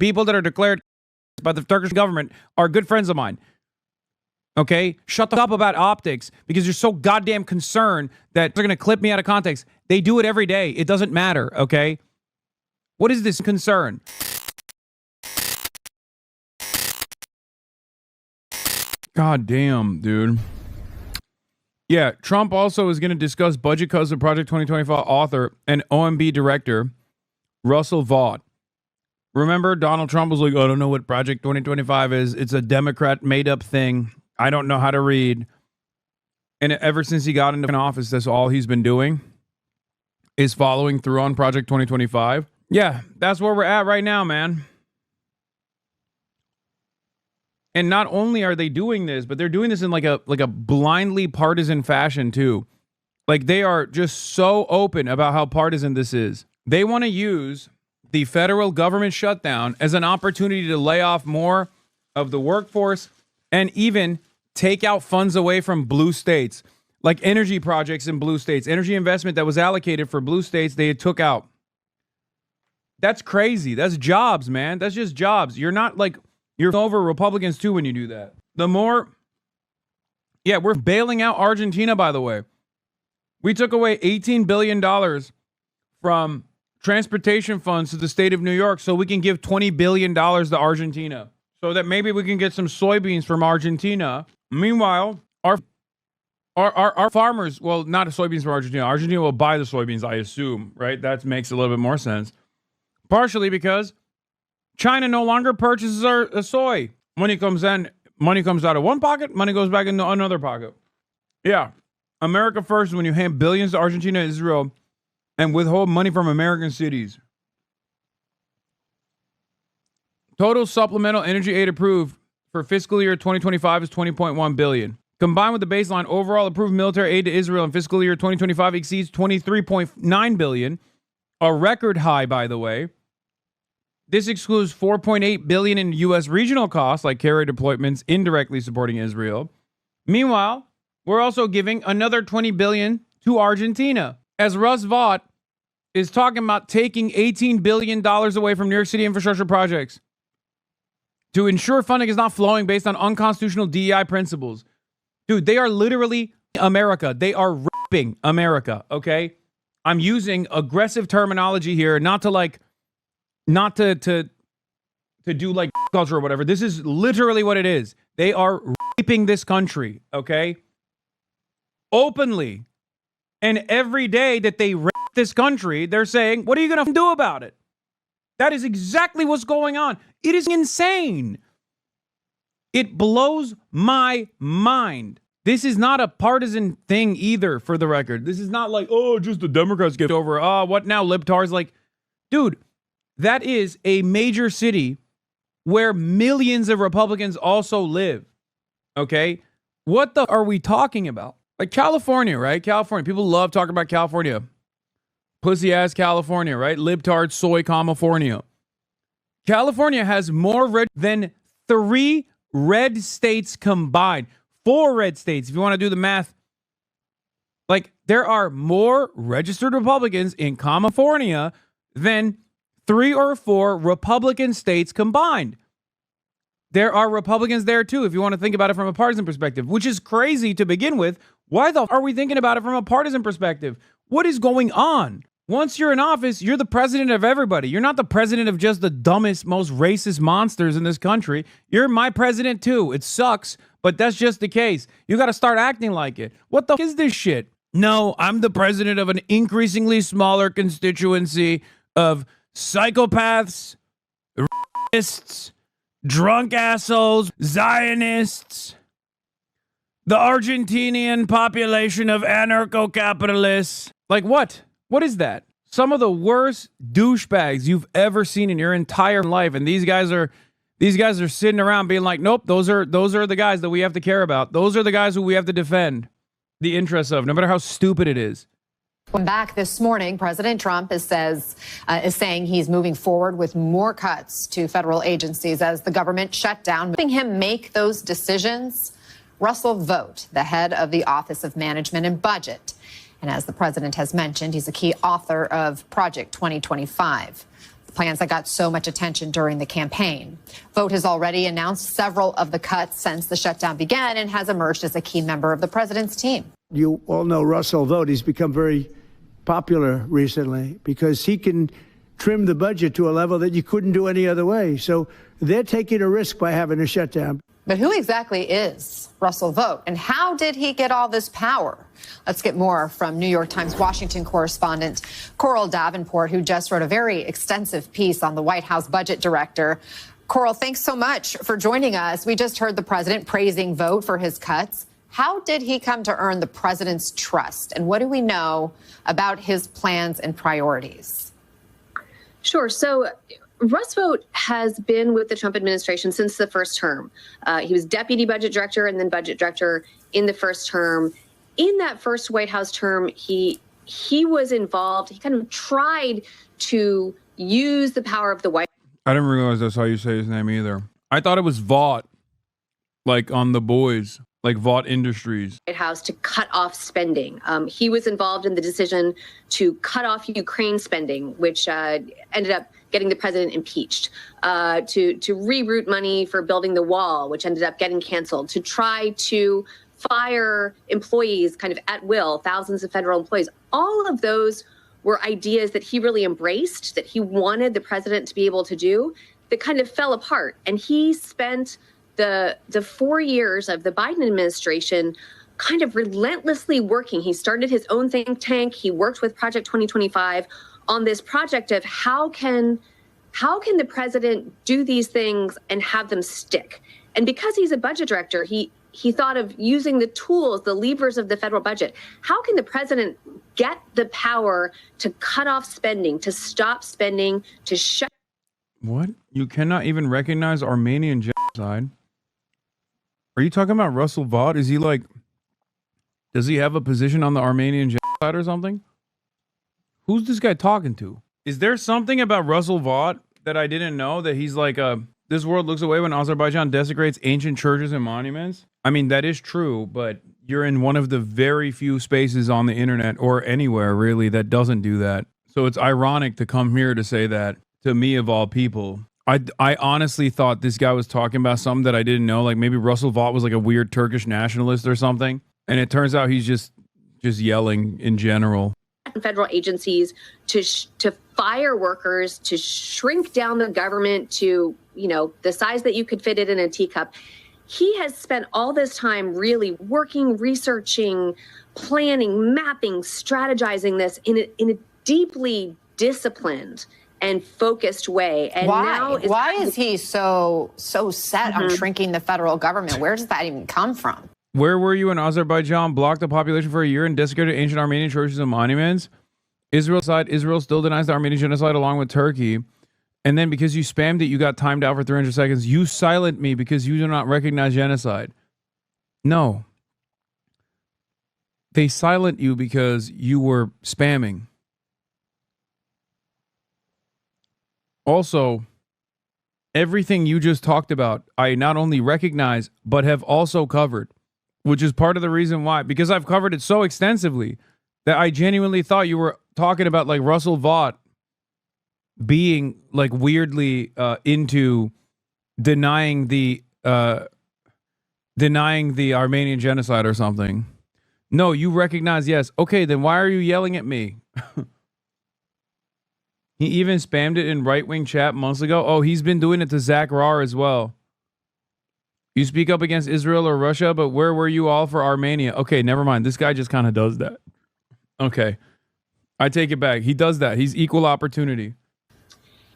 people that are declared by the Turkish government are good friends of mine. Okay? Shut the fuck up about optics because you're so goddamn concerned that they're going to clip me out of context. They do it every day. It doesn't matter, okay? What is this concern? God damn, dude. Yeah, Trump also is going to discuss budget cuts with Project 2025 author and OMB director Russell Vought. Remember, Donald Trump was like, I don't know what Project 2025 is. It's a Democrat made-up thing. I don't know how to read. And ever since he got into office, that's all he's been doing is following through on Project 2025. Yeah, that's where we're at right now, man. And not only are they doing this, but they're doing this in like a blindly partisan fashion too. Like they are just so open about how partisan this is. They want to use the federal government shutdown as an opportunity to lay off more of the workforce and even take out funds away from blue states, like energy projects in blue states, energy investment that was allocated for blue states, they took out. That's crazy. That's jobs, man. That's just jobs. You're not like, you're over Republicans too when you do that. Yeah, we're bailing out Argentina, by the way. We took away $18 billion from transportation funds to the state of New York so we can give $20 billion to Argentina so that maybe we can get some soybeans from Argentina. Meanwhile, our farmers, well, not soybeans from Argentina. Argentina will buy the soybeans, I assume, right? That makes a little bit more sense. Partially because China no longer purchases our soy. Money comes in, money comes out of one pocket, money goes back into another pocket. Yeah. America first when you hand billions to Argentina and Israel and withhold money from American cities. Total supplemental energy aid approved for fiscal year 2025 is $20.1 billion. Combined with the baseline, overall approved military aid to Israel in fiscal year 2025 exceeds $23.9 billion, a record high, by the way. This excludes $4.8 billion in U.S. regional costs, like carrier deployments indirectly supporting Israel. Meanwhile, we're also giving another $20 billion to Argentina, as Russ Vought is talking about taking $18 billion away from New York City infrastructure projects to ensure funding is not flowing based on unconstitutional DEI principles. Dude, they are literally America. They are raping America, okay? I'm using aggressive terminology here, not to do like culture or whatever. This is literally what it is. They are raping this country, okay? Openly. And every day that they rape this country, they're saying, what are you going to do about it? That is exactly what's going on. It is insane. It blows my mind. This is not a partisan thing either, for the record. This is not like, oh, just the Democrats get over. Oh, what now, libtards? Like, dude, that is a major city where millions of Republicans also live. Okay? What the are we talking about? Like California, right? California. People love talking about California. Pussy ass California, right? Libtard soy California. California has more red than 3 red states combined. 4 red states, if you want to do the math. Like, there are more registered Republicans in California than 3 or 4 Republican states combined. There are Republicans there too, if you want to think about it from a partisan perspective, which is crazy to begin with. Why the are we thinking about it from a partisan perspective? What is going on? Once you're in office, you're the president of everybody. You're not the president of just the dumbest, most racist monsters in this country. You're my president too. It sucks, but that's just the case. You got to start acting like it. What the is this shit? No, I'm the president of an increasingly smaller constituency of psychopaths, racists, drunk assholes, Zionists, the Argentinian population of anarcho-capitalists. Like what? What is that? Some of the worst douchebags you've ever seen in your entire life, and these guys are sitting around being like, nope, those are the guys that we have to care about. Those are the guys who we have to defend the interests of, no matter how stupid it is. Back this morning, President Trump is saying he's moving forward with more cuts to federal agencies as the government shut down. Helping him make those decisions, Russell Vought, the head of the Office of Management and Budget. And as the president has mentioned, he's a key author of Project 2025. plans that got so much attention during the campaign. Vogt has already announced several of the cuts since the shutdown began and has emerged as a key member of the president's team. You all know Russell Vogt. He's become very popular recently because he can trim the budget to a level that you couldn't do any other way. So they're taking a risk by having a shutdown. But who exactly is Russell Vogt, and how did he get all this power? Let's get more from New York Times Washington correspondent Coral Davenport, who just wrote a very extensive piece on the White House budget director. Coral, thanks so much for joining us. We just heard the president praising Vogt for his cuts. How did he come to earn the president's trust, and what do we know about his plans and priorities? Sure. So Russ Vogt has been with the Trump administration since the first term. He was deputy budget director and then budget director in the first term. In that first White House term, he was involved. He kind of tried to use the power of the White House. I didn't realize that's how you say his name either. I thought it was Vought, like on The Boys, like Vought Industries. White House to cut off spending. He was involved in the decision to cut off Ukraine spending, which ended up getting the president impeached, to reroute money for building the wall, which ended up getting canceled, to try to fire employees kind of at will, thousands of federal employees. All of those were ideas that he really embraced, that he wanted the president to be able to do, that kind of fell apart. And he spent the 4 years of the Biden administration kind of relentlessly working. He started his own think tank. He worked with Project 2025 on this project of how can the president do these things and have them stick? And because he's a budget director, he thought of using the tools, the levers of the federal budget. How can the president get the power to cut off spending, to stop spending, to shut? What? You cannot even recognize Armenian genocide? Are you talking about Russell Vought? Is he like, does he have a position on the Armenian genocide or something? Who's this guy talking to? Is there something about Russell Vought that I didn't know, that he's like this world looks away when Azerbaijan desecrates ancient churches and monuments? I mean, that is true, but you're in one of the very few spaces on the internet or anywhere really that doesn't do that. So it's ironic to come here to say that to me of all people. I honestly thought this guy was talking about something that I didn't know, like maybe Russell Vought was like a weird Turkish nationalist or something. And it turns out he's just yelling in general. Federal agencies to fire workers, to shrink down the government to, the size that you could fit it in a teacup. He has spent all this time really working, researching, planning, mapping, strategizing this in a deeply disciplined and focused way. And why is he so set on shrinking the federal government? Where does that even come from? Where were you in Azerbaijan? Blocked the population for a year and desecrated ancient Armenian churches and monuments. Israel still denies the Armenian genocide along with Turkey. And then because you spammed it, you got timed out for 300 seconds. You silent me because you do not recognize genocide. No. They silent you because you were spamming. Also, everything you just talked about, I not only recognize, but have also covered. Which is part of the reason why, because I've covered it so extensively that I genuinely thought you were talking about like Russell Vought being like weirdly into denying the Armenian genocide or something. No, you recognize, yes. Okay, then why are you yelling at me? He even spammed it in right-wing chat months ago. Oh, he's been doing it to Zach Rahr as well. You speak up against Israel or Russia, but where were you all for Armenia? Okay, never mind. This guy just kind of does that. Okay. I take it back. He does that. He's equal opportunity.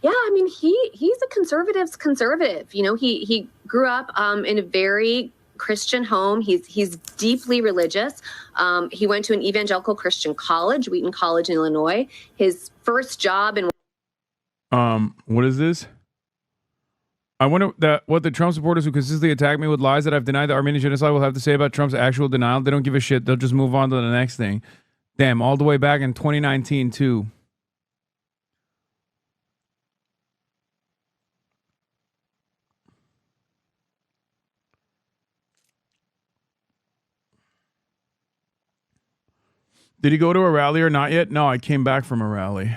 Yeah, I mean, he's a conservative's conservative. He grew up in a very Christian home. He's deeply religious. He went to an evangelical Christian college, Wheaton College in Illinois. His first job in what is this? I wonder what the Trump supporters who consistently attack me with lies that I've denied the Armenian genocide will have to say about Trump's actual denial. They don't give a shit. They'll just move on to the next thing. Damn, all the way back in 2019 too. Did he go to a rally or not yet? No, I came back from a rally.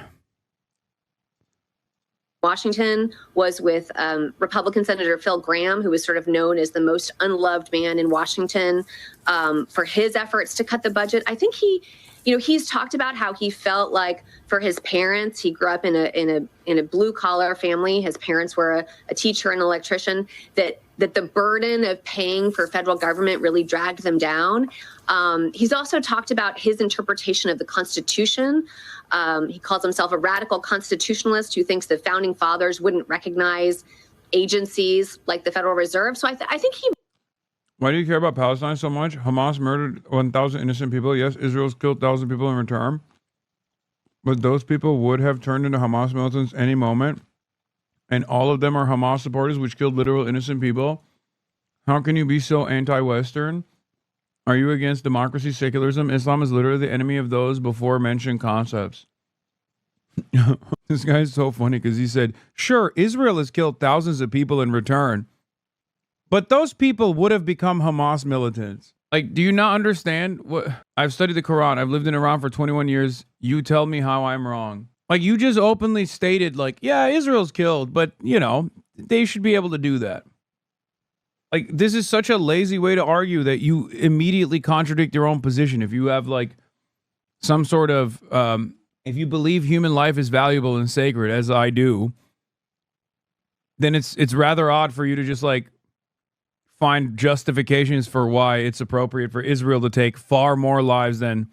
Washington was with Republican Senator Phil Gramm, who was sort of known as the most unloved man in Washington for his efforts to cut the budget. I think he's talked about how he felt like for his parents, he grew up in a blue collar family. His parents were a teacher and electrician. That the burden of paying for federal government really dragged them down. He's also talked about his interpretation of the Constitution. He calls himself a radical constitutionalist who thinks the founding fathers wouldn't recognize agencies like the Federal Reserve. So I think he. Why do you care about Palestine so much? Hamas murdered 1,000 innocent people. Yes, Israel's killed 1,000 people in return. But those people would have turned into Hamas militants any moment. And all of them are Hamas supporters, which killed literal innocent people. How can you be so anti-Western? Are you against democracy, secularism? Islam is literally the enemy of those before mentioned concepts. This guy's so funny because he said, sure, Israel has killed thousands of people in return. But those people would have become Hamas militants. Like, do you not understand? What? I've studied the Quran. I've lived in Iran for 21 years. You tell me how I'm wrong. Like, you just openly stated, like, yeah, Israel's killed, but, you know, they should be able to do that. Like, this is such a lazy way to argue that you immediately contradict your own position. If you have, like, some sort of, if you believe human life is valuable and sacred, as I do, then it's rather odd for you to just, like, find justifications for why it's appropriate for Israel to take far more lives than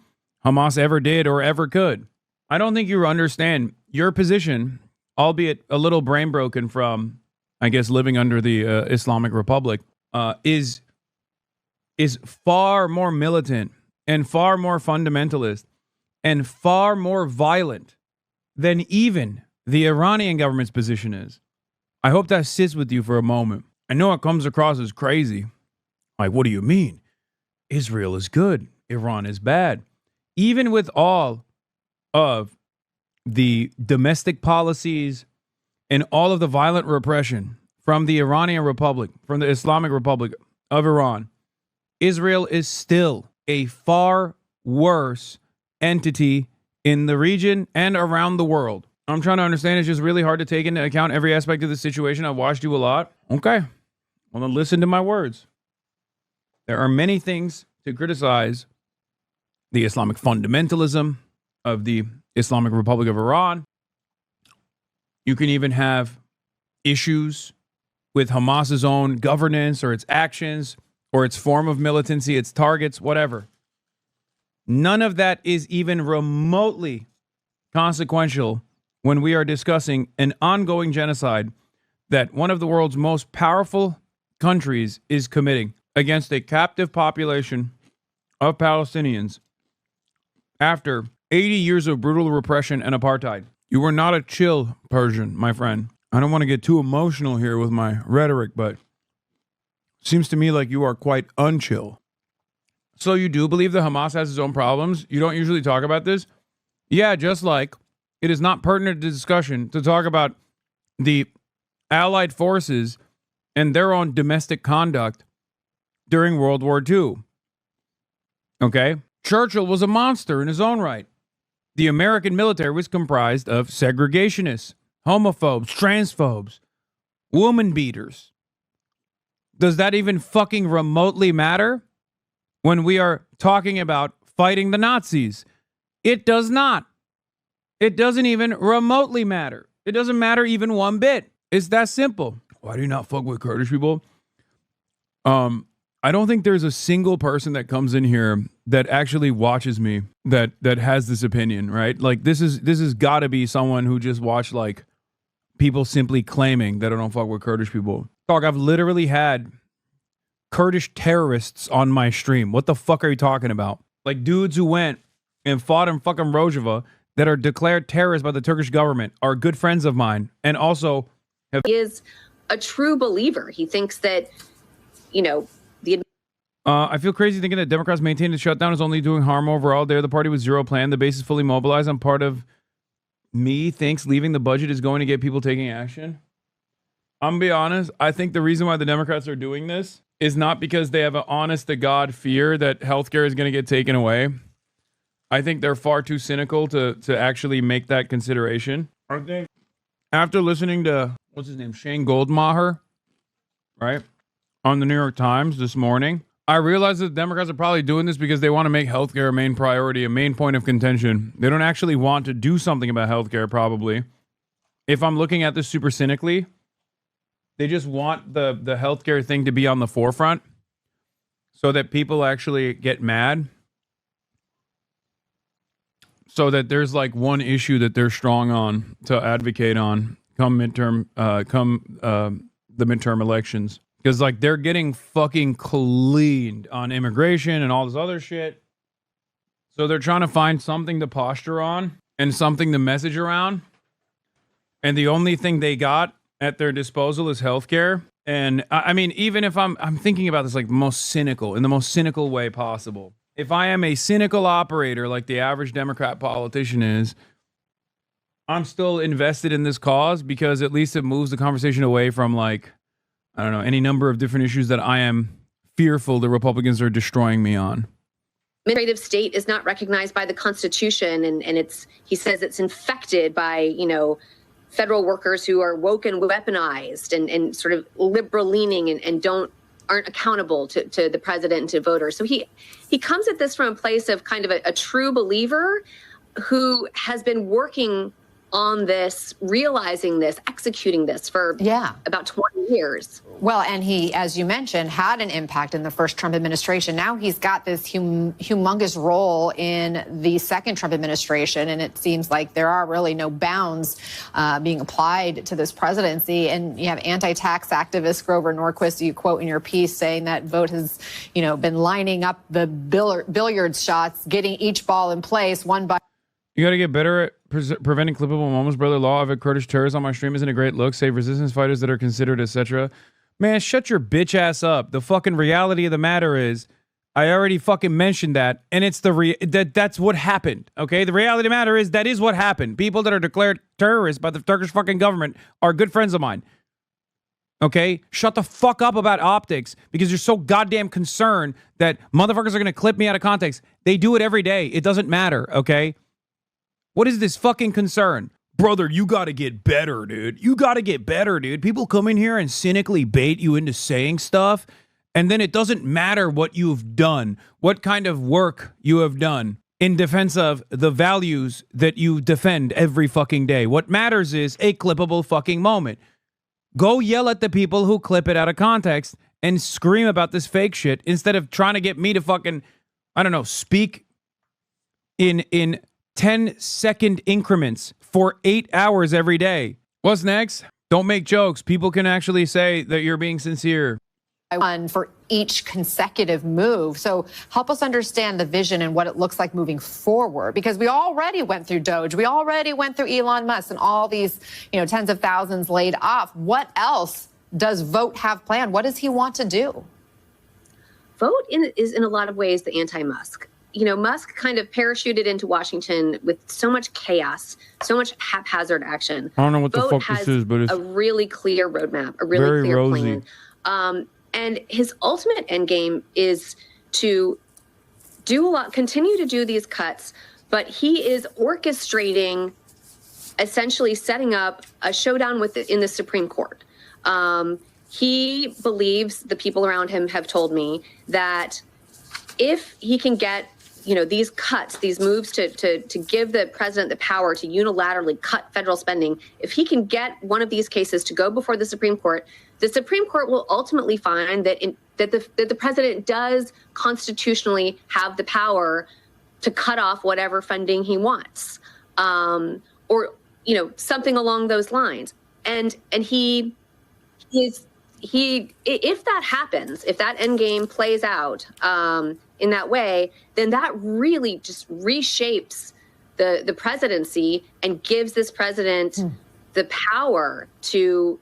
Hamas ever did or ever could. I don't think you understand your position, albeit a little brain broken from, I guess, living under the Islamic Republic, is far more militant and far more fundamentalist and far more violent than even the Iranian government's position is. I hope that sits with you for a moment. I know it comes across as crazy. Like, what do you mean? Israel is good. Iran is bad. Even with all of the domestic policies and all of the violent repression from the Iranian Republic, from the Islamic Republic of Iran, Israel is still a far worse entity in the region and around the world. I'm trying to understand. It's just really hard to take into account every aspect of the situation. I've watched you a lot. Okay. Well, then listen to my words. There are many things to criticize the Islamic fundamentalism of the Islamic Republic of Iran. You can even have issues with Hamas's own governance or its actions or its form of militancy, its targets, whatever. None of that is even remotely consequential when we are discussing an ongoing genocide that one of the world's most powerful countries is committing against a captive population of Palestinians after 80 years of brutal repression and apartheid. You were not a chill Persian, my friend. I don't want to get too emotional here with my rhetoric, but it seems to me like you are quite unchill. So you do believe that Hamas has its own problems? You don't usually talk about this? Yeah, just like it is not pertinent to discussion to talk about the Allied forces and their own domestic conduct during World War II. Okay? Churchill was a monster in his own right. The American military was comprised of segregationists, homophobes, transphobes, woman beaters. Does that even fucking remotely matter when we are talking about fighting the Nazis? It does not. It doesn't even remotely matter. It doesn't matter even one bit. It's that simple. Why do you not fuck with Kurdish people? I don't think there's a single person that comes in here that actually watches me that has this opinion, right? Like this has got to be someone who just watched like people simply claiming that I don't fuck with Kurdish people. Dog, I've literally had Kurdish terrorists on my stream. What the fuck are you talking about? Like dudes who went and fought in fucking Rojava that are declared terrorists by the Turkish government are good friends of mine and also have. He is a true believer. He thinks that, you know, I feel crazy thinking that Democrats maintaining the shutdown is only doing harm overall. They're the party with zero plan. The base is fully mobilized. I'm part of me thinks leaving the budget is going to get people taking action. I'm going to be honest. I think the reason why the Democrats are doing this is not because they have an honest to God fear that healthcare is going to get taken away. I think they're far too cynical to actually make that consideration. After listening to, what's his name, Shane Goldmacher, right, on the New York Times this morning, I realized that the Democrats are probably doing this because they want to make healthcare a main priority, a main point of contention. They don't actually want to do something about healthcare, probably. If I'm looking at this super cynically, they just want the healthcare thing to be on the forefront so that people actually get mad. So that there's like one issue that they're strong on to advocate on come the midterm elections. Because like they're getting fucking cleaned on immigration and all this other shit. So they're trying to find something to posture on and something to message around. And the only thing they got at their disposal is healthcare. And I mean, even if I'm thinking about this like in the most cynical way possible. If I am a cynical operator like the average Democrat politician is, I'm still invested in this cause because at least it moves the conversation away from like, I don't know, any number of different issues that I am fearful the Republicans are destroying me on. Administrative state is not recognized by the Constitution, and he says it's infected by, federal workers who are woke and weaponized and sort of liberal leaning and aren't accountable to the president and to voters. So he comes at this from a place of kind of a true believer who has been working on this, realizing this, executing this for about 20 years. Well, and he, as you mentioned, had an impact in the first Trump administration. Now he's got this humongous role in the second Trump administration, and it seems like there are really no bounds being applied to this presidency. And you have anti-tax activist Grover Norquist, you quote in your piece, saying that Vogt has, been lining up the billiards shots, getting each ball in place one by. You got to get better at preventing clippable moments, brother. Law of a Kurdish terrorist on my stream isn't a great look. Save resistance fighters that are considered, etc. Man, shut your bitch ass up. The fucking reality of the matter is, I already fucking mentioned that, and it's that's what happened. Okay, the reality of the matter is that is what happened. People that are declared terrorists by the Turkish fucking government are good friends of mine. Okay, shut the fuck up about optics because you're so goddamn concerned that motherfuckers are gonna clip me out of context. They do it every day. It doesn't matter. Okay. What is this fucking concern? Brother, you got to get better, dude. You got to get better, dude. People come in here and cynically bait you into saying stuff, and then it doesn't matter what you've done, what kind of work you have done in defense of the values that you defend every fucking day. What matters is a clippable fucking moment. Go yell at the people who clip it out of context and scream about this fake shit instead of trying to get me to fucking, I don't know, speak in 10-second increments for 8 hours every day. What's next? Don't make jokes. People can actually say that you're being sincere. One for each consecutive move. So help us understand the vision and what it looks like moving forward, because we already went through Doge. We already went through Elon Musk and all these, tens of thousands laid off. What else does Vogt have planned? What does he want to do? Vogt is in a lot of ways the anti-Musk. Musk kind of parachuted into Washington with so much chaos, so much haphazard action. I don't know what the fuck this is, but it's a really clear roadmap, a really clear rosy plan. And his ultimate end game is to continue to do these cuts, but he is orchestrating, essentially setting up a showdown in the Supreme Court. He believes, the people around him have told me, that if he can get these cuts, these moves to give the president the power to unilaterally cut federal spending, if he can get one of these cases to go before the Supreme Court will ultimately find that the president does constitutionally have the power to cut off whatever funding he wants, or something along those lines. And he if that happens, if that end game plays out in that way, then that really just reshapes the presidency and gives this president the power to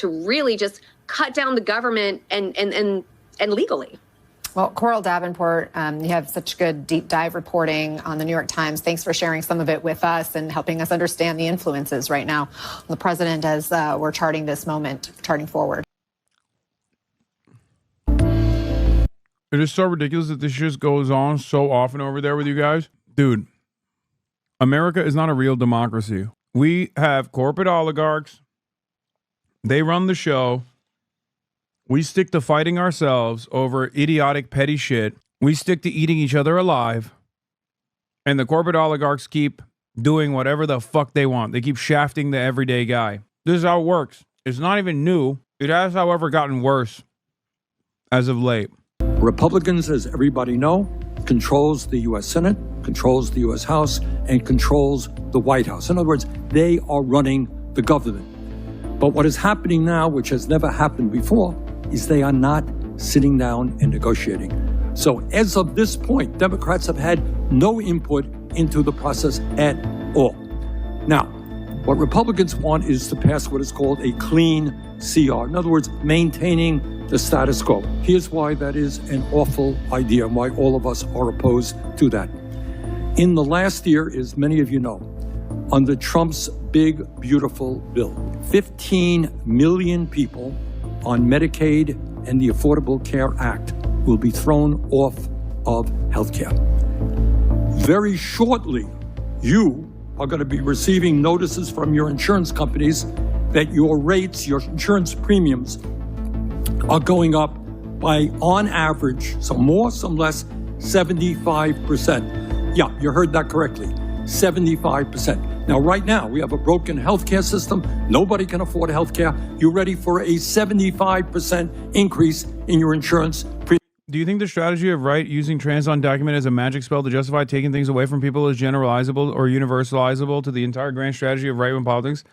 really just cut down the government and legally. Well, Coral Davenport, you have such good deep dive reporting on the New York Times. Thanks for sharing some of it with us and helping us understand the influences right now on the president as we're charting this moment, charting forward. It is so ridiculous that this just goes on so often over there with you guys. Dude, America is not a real democracy. We have corporate oligarchs. They run the show. We stick to fighting ourselves over idiotic, petty shit. We stick to eating each other alive. And the corporate oligarchs keep doing whatever the fuck they want. They keep shafting the everyday guy. This is how it works. It's not even new. It has, however, gotten worse as of late. Republicans, as everybody know, controls the U.S. Senate, controls the U.S. House, and controls the White House. In other words, they are running the government. But what is happening now, which has never happened before, is they are not sitting down and negotiating. So as of this point, Democrats have had no input into the process at all. Now, what Republicans want is to pass what is called a clean CR. In other words, maintaining the status quo. Here's why that is an awful idea and why all of us are opposed to that. In the last year, as many of you know, under Trump's big, beautiful bill, 15 million people on Medicaid and the Affordable Care Act will be thrown off of healthcare. Very shortly, you are going to be receiving notices from your insurance companies that your rates, your insurance premiums are going up by, on average, some more, some less, 75%. Yeah, you heard that correctly, 75%. Now, right now, we have a broken healthcare system. Nobody can afford healthcare. You're ready for a 75% increase in your insurance premium. Do you think the strategy of right using trans undocumented as a magic spell to justify taking things away from people is generalizable or universalizable to the entire grand strategy of right-wing politics?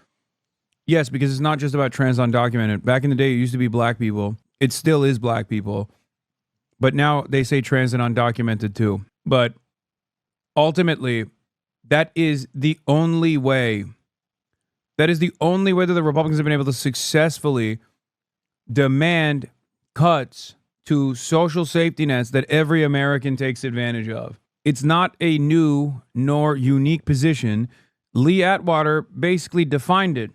Yes, because it's not just about trans undocumented. Back in the day, it used to be black people. It still is black people. But now they say trans and undocumented too. But ultimately, that is the only way. That is the only way that the Republicans have been able to successfully demand cuts to social safety nets that every American takes advantage of. It's not a new nor unique position. Lee Atwater basically defined it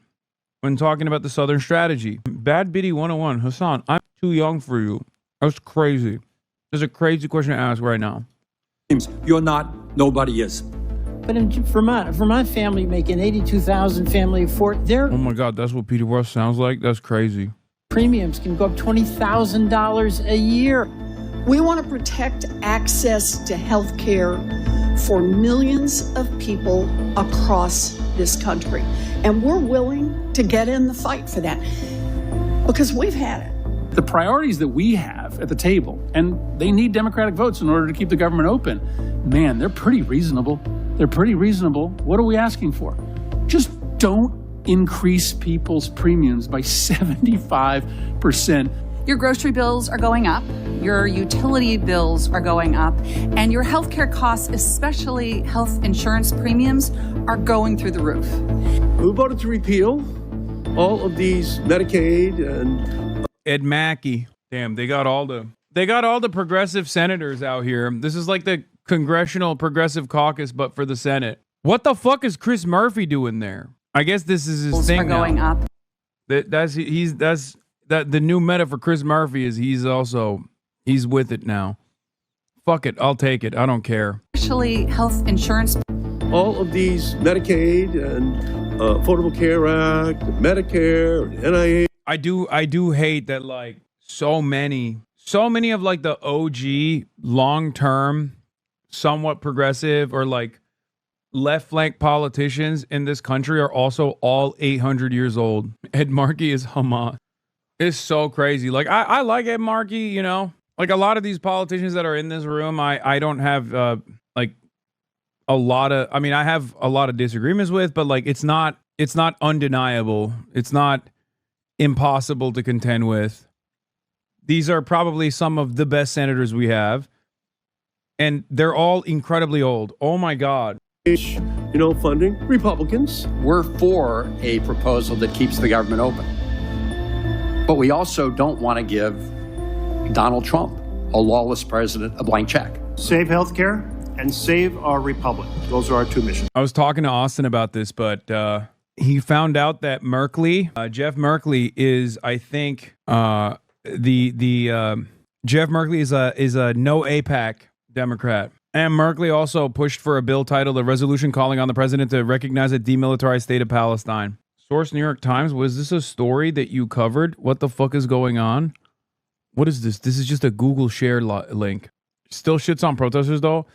when talking about the Southern strategy. Bad Biddy 101. Hasan, I'm too young for you. That's crazy. That's a crazy question to ask right now. You're not, nobody is. But in Vermont, family making $82,000 family afford their Oh my God, that's what Peter Rush sounds like? That's crazy. premiums can go up $20,000 a year. We want to protect access to health care for millions of people across this country. And we're willing to get in the fight for that because we've had it. The priorities that we have at the table, and they need Democratic votes in order to keep the government open, man, they're pretty reasonable. They're pretty reasonable. What are we asking for? Just don't increase people's premiums by 75%. Your grocery bills are going up, your utility bills are going up, and your healthcare costs, especially health insurance premiums, are going through the roof. Who voted to repeal all of these Medicaid and Ed Mackey. Damn, they got all the progressive senators out here. This is like the Congressional Progressive Caucus, but for the Senate. What the fuck is Chris Murphy doing there? I guess this is his thing now. Going up. That's the new meta for Chris Murphy is he's with it now. Fuck it, I'll take it. I don't care. Especially health insurance. all of these Medicaid and Affordable Care Act, Medicare, and NIH. I do hate that like so many of like the OG long-term, somewhat progressive or like left flank politicians in this country are also all 800 years old. Ed Markey is Hamas. It's so crazy. Like I like Ed Markey, you know, like a lot of these politicians that are in this room, I don't have like a lot of, I mean, I have a lot of disagreements with, but like it's not undeniable. It's not impossible to contend with. These are probably some of the best senators we have, and they're all incredibly old. Oh my God. Funding Republicans. We're for a proposal that keeps the government open. But we also don't want to give Donald Trump, a lawless president, a blank check. Save healthcare and save our republic. Those are our two missions. I was talking to Austin about this, but he found out that Merkley, Jeff Merkley is, I think, Jeff Merkley is a no APAC Democrat. And Merkley also pushed for a bill titled "A Resolution Calling on the President to Recognize a Demilitarized State of Palestine." Source: New York Times. Was this a story that you covered? What the fuck is going on? What is this? This is just a Google share link. Still shits on protesters though.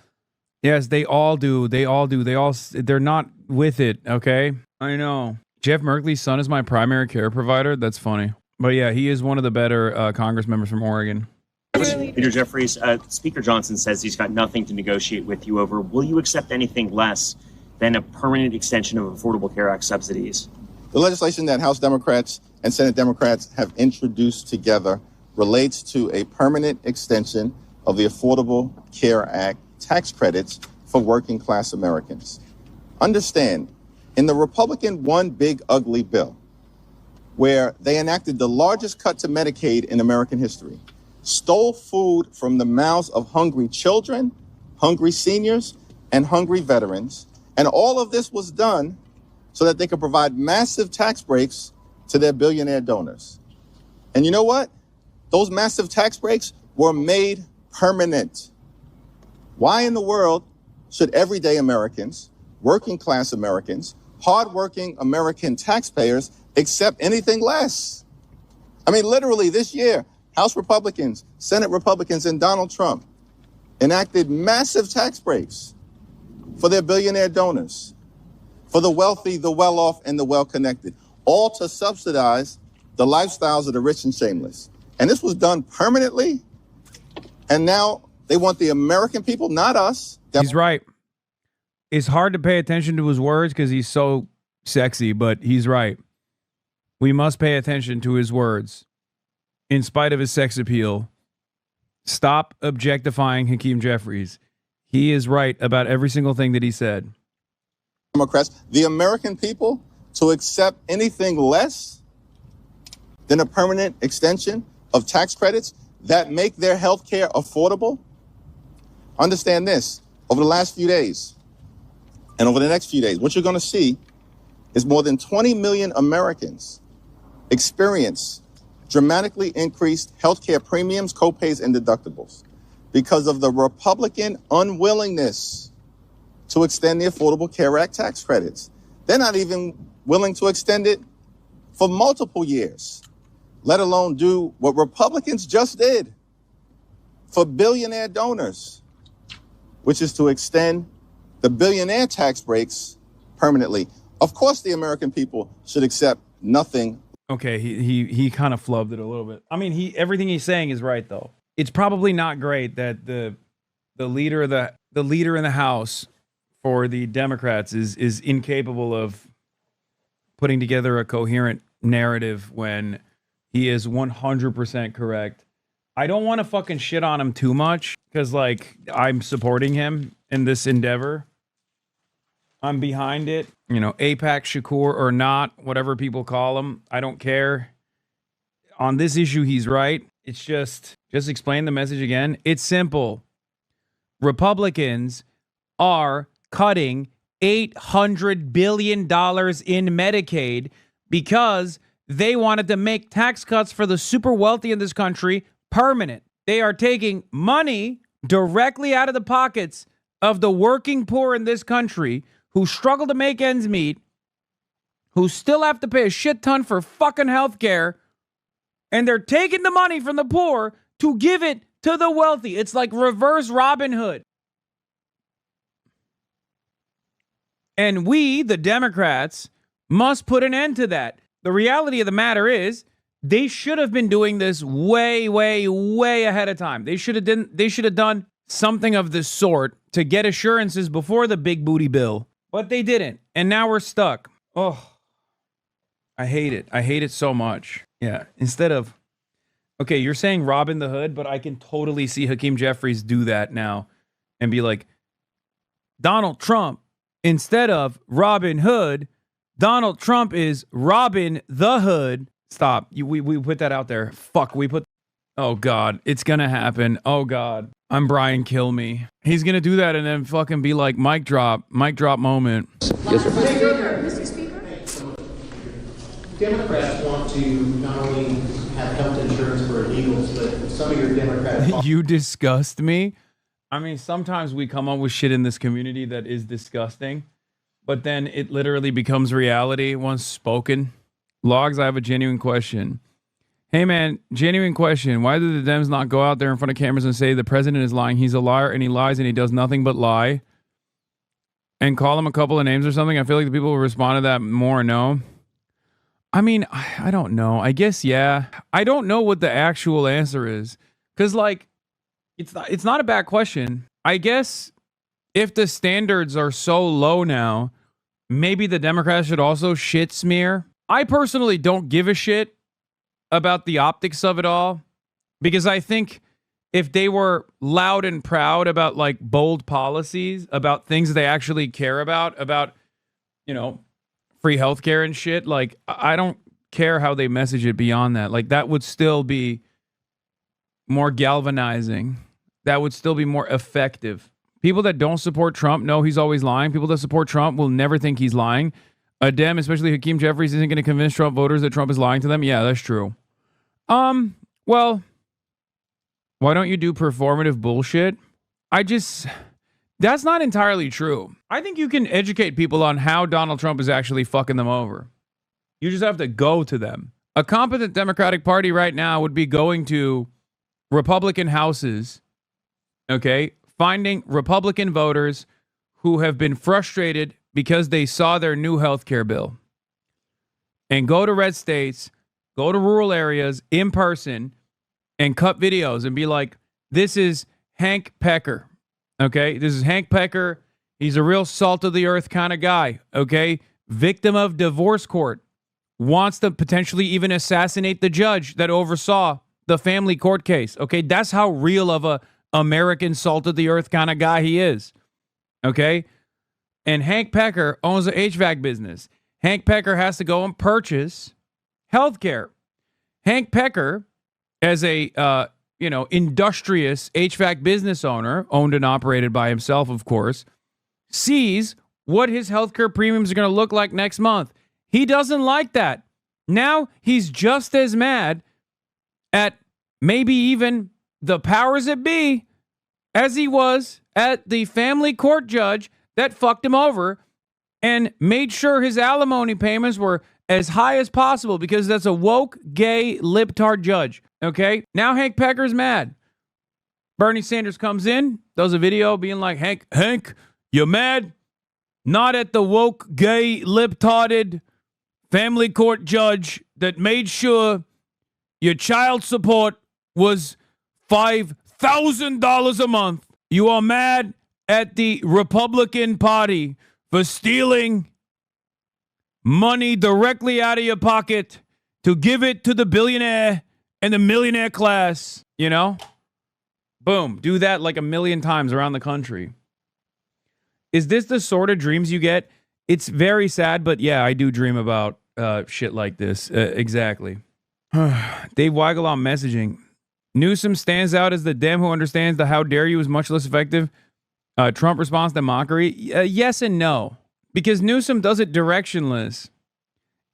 Yes, they all do. They're not with it. Okay, I know. Jeff Merkley's son is my primary care provider. That's funny. But yeah, he is one of the better Congress members from Oregon. Peter Jeffries, Speaker Johnson says he's got nothing to negotiate with you over. Will you accept anything less than a permanent extension of Affordable Care Act subsidies? The legislation that House Democrats and Senate Democrats have introduced together relates to a permanent extension of the Affordable Care Act tax credits for working class Americans. Understand, in the Republican One Big Ugly Bill, where they enacted the largest cut to Medicaid in American history, stole food from the mouths of hungry children, hungry seniors, and hungry veterans. And all of this was done so that they could provide massive tax breaks to their billionaire donors. And you know what? Those massive tax breaks were made permanent. Why in the world should everyday Americans, working class Americans, hardworking American taxpayers accept anything less? I mean, literally this year, House Republicans, Senate Republicans, and Donald Trump enacted massive tax breaks for their billionaire donors, for the wealthy, the well-off, and the well-connected, all to subsidize the lifestyles of the rich and shameless. And this was done permanently, and now they want the American people, not us. He's right. It's hard to pay attention to his words because he's so sexy, but he's right. We must pay attention to his words. In spite of his sex appeal, stop objectifying Hakeem Jeffries. He is right about every single thing that he said. Democrats, the American people, to accept anything less than a permanent extension of tax credits that make their health care affordable. Understand this, over the last few days and over the next few days, what you're going to see is more than 20 million Americans experience dramatically increased healthcare premiums, copays, and deductibles because of the Republican unwillingness to extend the Affordable Care Act tax credits. They're not even willing to extend it for multiple years, let alone do what Republicans just did for billionaire donors, which is to extend the billionaire tax breaks permanently. Of course, the American people should accept nothing. Okay, he kind of flubbed it a little bit. I mean, everything he's saying is right though. It's probably not great that the leader in the House for the Democrats is incapable of putting together a coherent narrative when he is 100% correct. I don't want to fucking shit on him too much because like I'm supporting him in this endeavor. I'm behind it. You know, AIPAC Shakur or not, whatever people call him. I don't care. On this issue, he's right. It's just explain the message again. It's simple. Republicans are cutting $800 billion in Medicaid because they wanted to make tax cuts for the super wealthy in this country permanent. They are taking money directly out of the pockets of the working poor in this country who struggle to make ends meet, who still have to pay a shit ton for fucking healthcare, and they're taking the money from the poor to give it to the wealthy. It's like reverse Robin Hood. And we, the Democrats, must put an end to that. The reality of the matter is, they should have been doing this way, way, way ahead of time. They should have done something of this sort to get assurances before the big booty bill. But they didn't. And now we're stuck. Oh, I hate it. I hate it so much. Yeah. Instead of, okay, you're saying Robin the Hood, but I can totally see Hakeem Jeffries do that now and be like, Donald Trump, instead of Robin Hood, Donald Trump is Robin the Hood. Stop. We put that out there. Fuck, oh God, it's gonna happen. Oh God. I'm Brian Kill Me. He's gonna do that and then fucking be like, mic drop moment. Yes, sir. Mr. Speaker. Democrats want to not only have health insurance for illegals, but some of your Democrats. You disgust me. I mean, sometimes we come up with shit in this community that is disgusting, but then it literally becomes reality once spoken. Logs, I have a genuine question. Hey, man, genuine question. Why do the Dems not go out there in front of cameras and say the president is lying? He's a liar and he lies and he does nothing but lie. And call him a couple of names or something? I feel like the people will respond to that more no. I mean, I don't know. I guess, yeah. I don't know what the actual answer is. Because, like, it's not a bad question. I guess if the standards are so low now, maybe the Democrats should also shit smear. I personally don't give a shit about the optics of it all, because I think if they were loud and proud about like bold policies, about things they actually care about, you know, free healthcare and shit, like I don't care how they message it beyond that. Like that would still be more galvanizing. That would still be more effective. People that don't support Trump know he's always lying. People that support Trump will never think he's lying. A Dem, especially Hakeem Jeffries, isn't going to convince Trump voters that Trump is lying to them. Yeah, that's true. Well, why don't you do performative bullshit? That's not entirely true. I think you can educate people on how Donald Trump is actually fucking them over. You just have to go to them. A competent Democratic Party right now would be going to Republican houses, okay, finding Republican voters who have been frustrated because they saw their new health care bill, and go to red states, go to rural areas in person and cut videos and be like, this is HasanPiker. Okay. This is HasanPiker. He's a real salt of the earth kind of guy. Okay. Victim of divorce court, wants to potentially even assassinate the judge that oversaw the family court case. Okay. That's how real of a American salt of the earth kind of guy he is. Okay. And HasanPiker owns an HVAC business. HasanPiker has to go and purchase healthcare. HasanPiker, as a industrious HVAC business owner, owned and operated by himself, of course, sees what his healthcare premiums are going to look like next month. He doesn't like that. Now he's just as mad at maybe even the powers that be as he was at the family court judge that fucked him over and made sure his alimony payments were as high as possible because that's a woke, gay, libtard judge. Okay? Now HasanPiker's mad. Bernie Sanders comes in, does a video being like, Hank, you mad? Not at the woke, gay, libtarded family court judge that made sure your child support was $5,000 a month. You are mad at the Republican Party for stealing money directly out of your pocket to give it to the billionaire and the millionaire class, you know? Boom. Do that like a million times around the country. Is this the sort of dreams you get? It's very sad, but yeah, I do dream about shit like this. Exactly. Dave Weigel on messaging. Newsom stands out as the Dem who understands the how dare you is much less effective. Trump responds to mockery. Yes and no. Because Newsom does it directionless.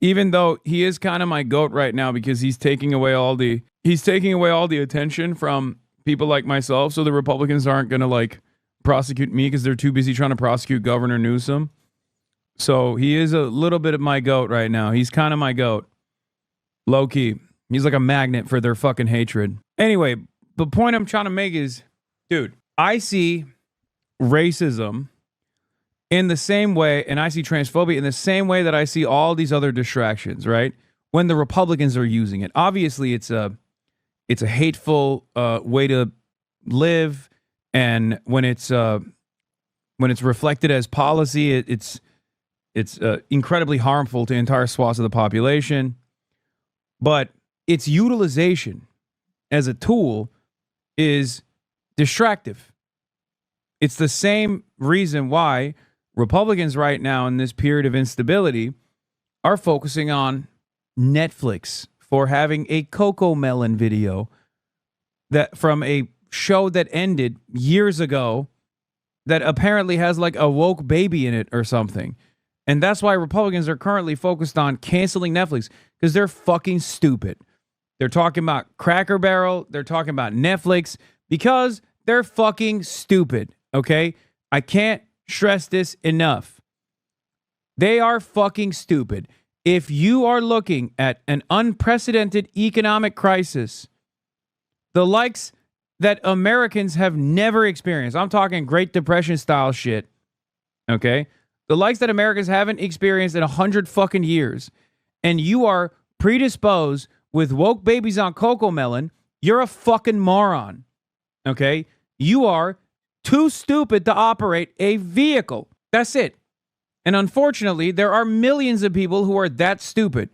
Even though he is kind of my goat right now because he's taking away all the attention from people like myself, so the Republicans aren't going to like prosecute me because they're too busy trying to prosecute Governor Newsom. So he is a little bit of my goat right now. He's kind of my goat. Low key. He's like a magnet for their fucking hatred. Anyway, the point I'm trying to make is, dude, I see racism in the same way, and I see transphobia in the same way that I see all these other distractions, right? When the Republicans are using it. Obviously, it's a hateful way to live, and when it's reflected as policy, it's incredibly harmful to entire swaths of the population. But its utilization as a tool is distractive. It's the same reason why Republicans right now in this period of instability are focusing on Netflix for having a Coco Melon video that from a show that ended years ago that apparently has like a woke baby in it or something. And that's why Republicans are currently focused on canceling Netflix because they're fucking stupid. They're talking about Cracker Barrel. They're talking about Netflix because They're fucking stupid, okay? I can't stress this enough. They are fucking stupid. If you are looking at an unprecedented economic crisis, the likes that Americans have never experienced, I'm talking Great Depression style shit, okay? The likes that Americans haven't experienced in 100 fucking years, and you are predisposed with woke babies on Cocoa Melon, you're a fucking moron, okay? You are too stupid to operate a vehicle. That's it. And unfortunately, there are millions of people who are that stupid.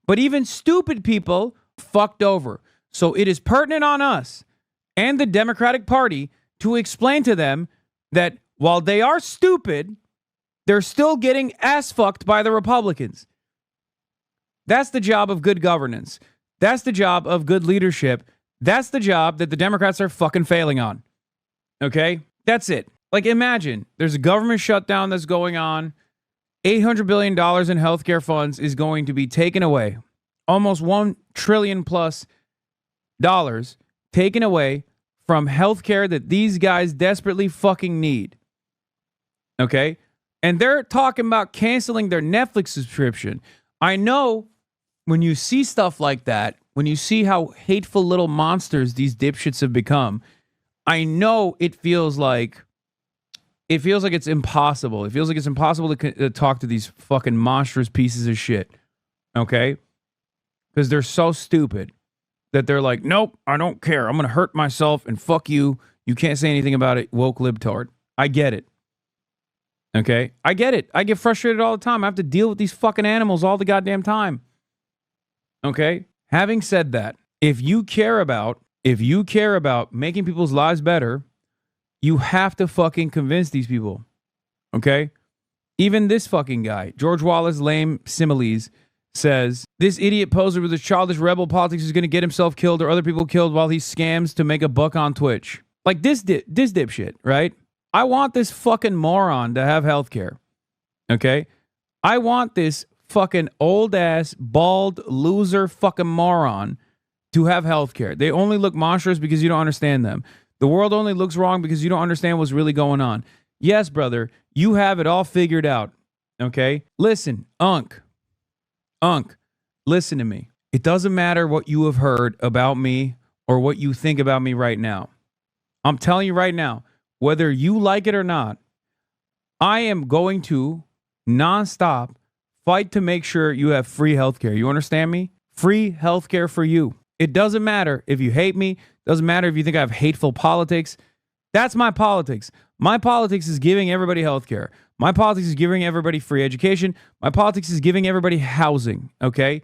But even stupid people fucked over. So it is pertinent on us and the Democratic Party to explain to them that while they are stupid, they're still getting ass fucked by the Republicans. That's the job of good governance. That's the job of good leadership. That's the job that the Democrats are fucking failing on. Okay? That's it. Like, imagine there's a government shutdown that's going on. $800 billion in healthcare funds is going to be taken away. Almost $1 trillion plus dollars taken away from healthcare that these guys desperately fucking need. Okay? And they're talking about canceling their Netflix subscription. I know when you see stuff like that, when you see how hateful little monsters these dipshits have become, I know it feels like it's impossible. It feels like it's impossible to talk to these fucking monstrous pieces of shit. Okay? Because they're so stupid that they're like, nope, I don't care. I'm going to hurt myself and fuck you. You can't say anything about it, woke libtard. I get it. Okay? I get it. I get frustrated all the time. I have to deal with these fucking animals all the goddamn time. Okay? Having said that, if you care about making people's lives better, you have to fucking convince these people. Okay? Even this fucking guy, George Wallace Lame Similes, says, this idiot poser with his childish rebel politics is going to get himself killed or other people killed while he scams to make a buck on Twitch. Like this dipshit, right? I want this fucking moron to have healthcare. Okay? I want this fucking old-ass, bald, loser fucking moron to have healthcare. They only look monstrous because you don't understand them. The world only looks wrong because you don't understand what's really going on. Yes, brother, you have it all figured out. Okay? Listen, Unc, listen to me. It doesn't matter what you have heard about me or what you think about me right now. I'm telling you right now, whether you like it or not, I am going to nonstop fight to make sure you have free healthcare. You understand me? Free healthcare for you. It doesn't matter if you hate me. Doesn't matter if you think I have hateful politics. That's my politics. My politics is giving everybody healthcare. My politics is giving everybody free education. My politics is giving everybody housing, okay?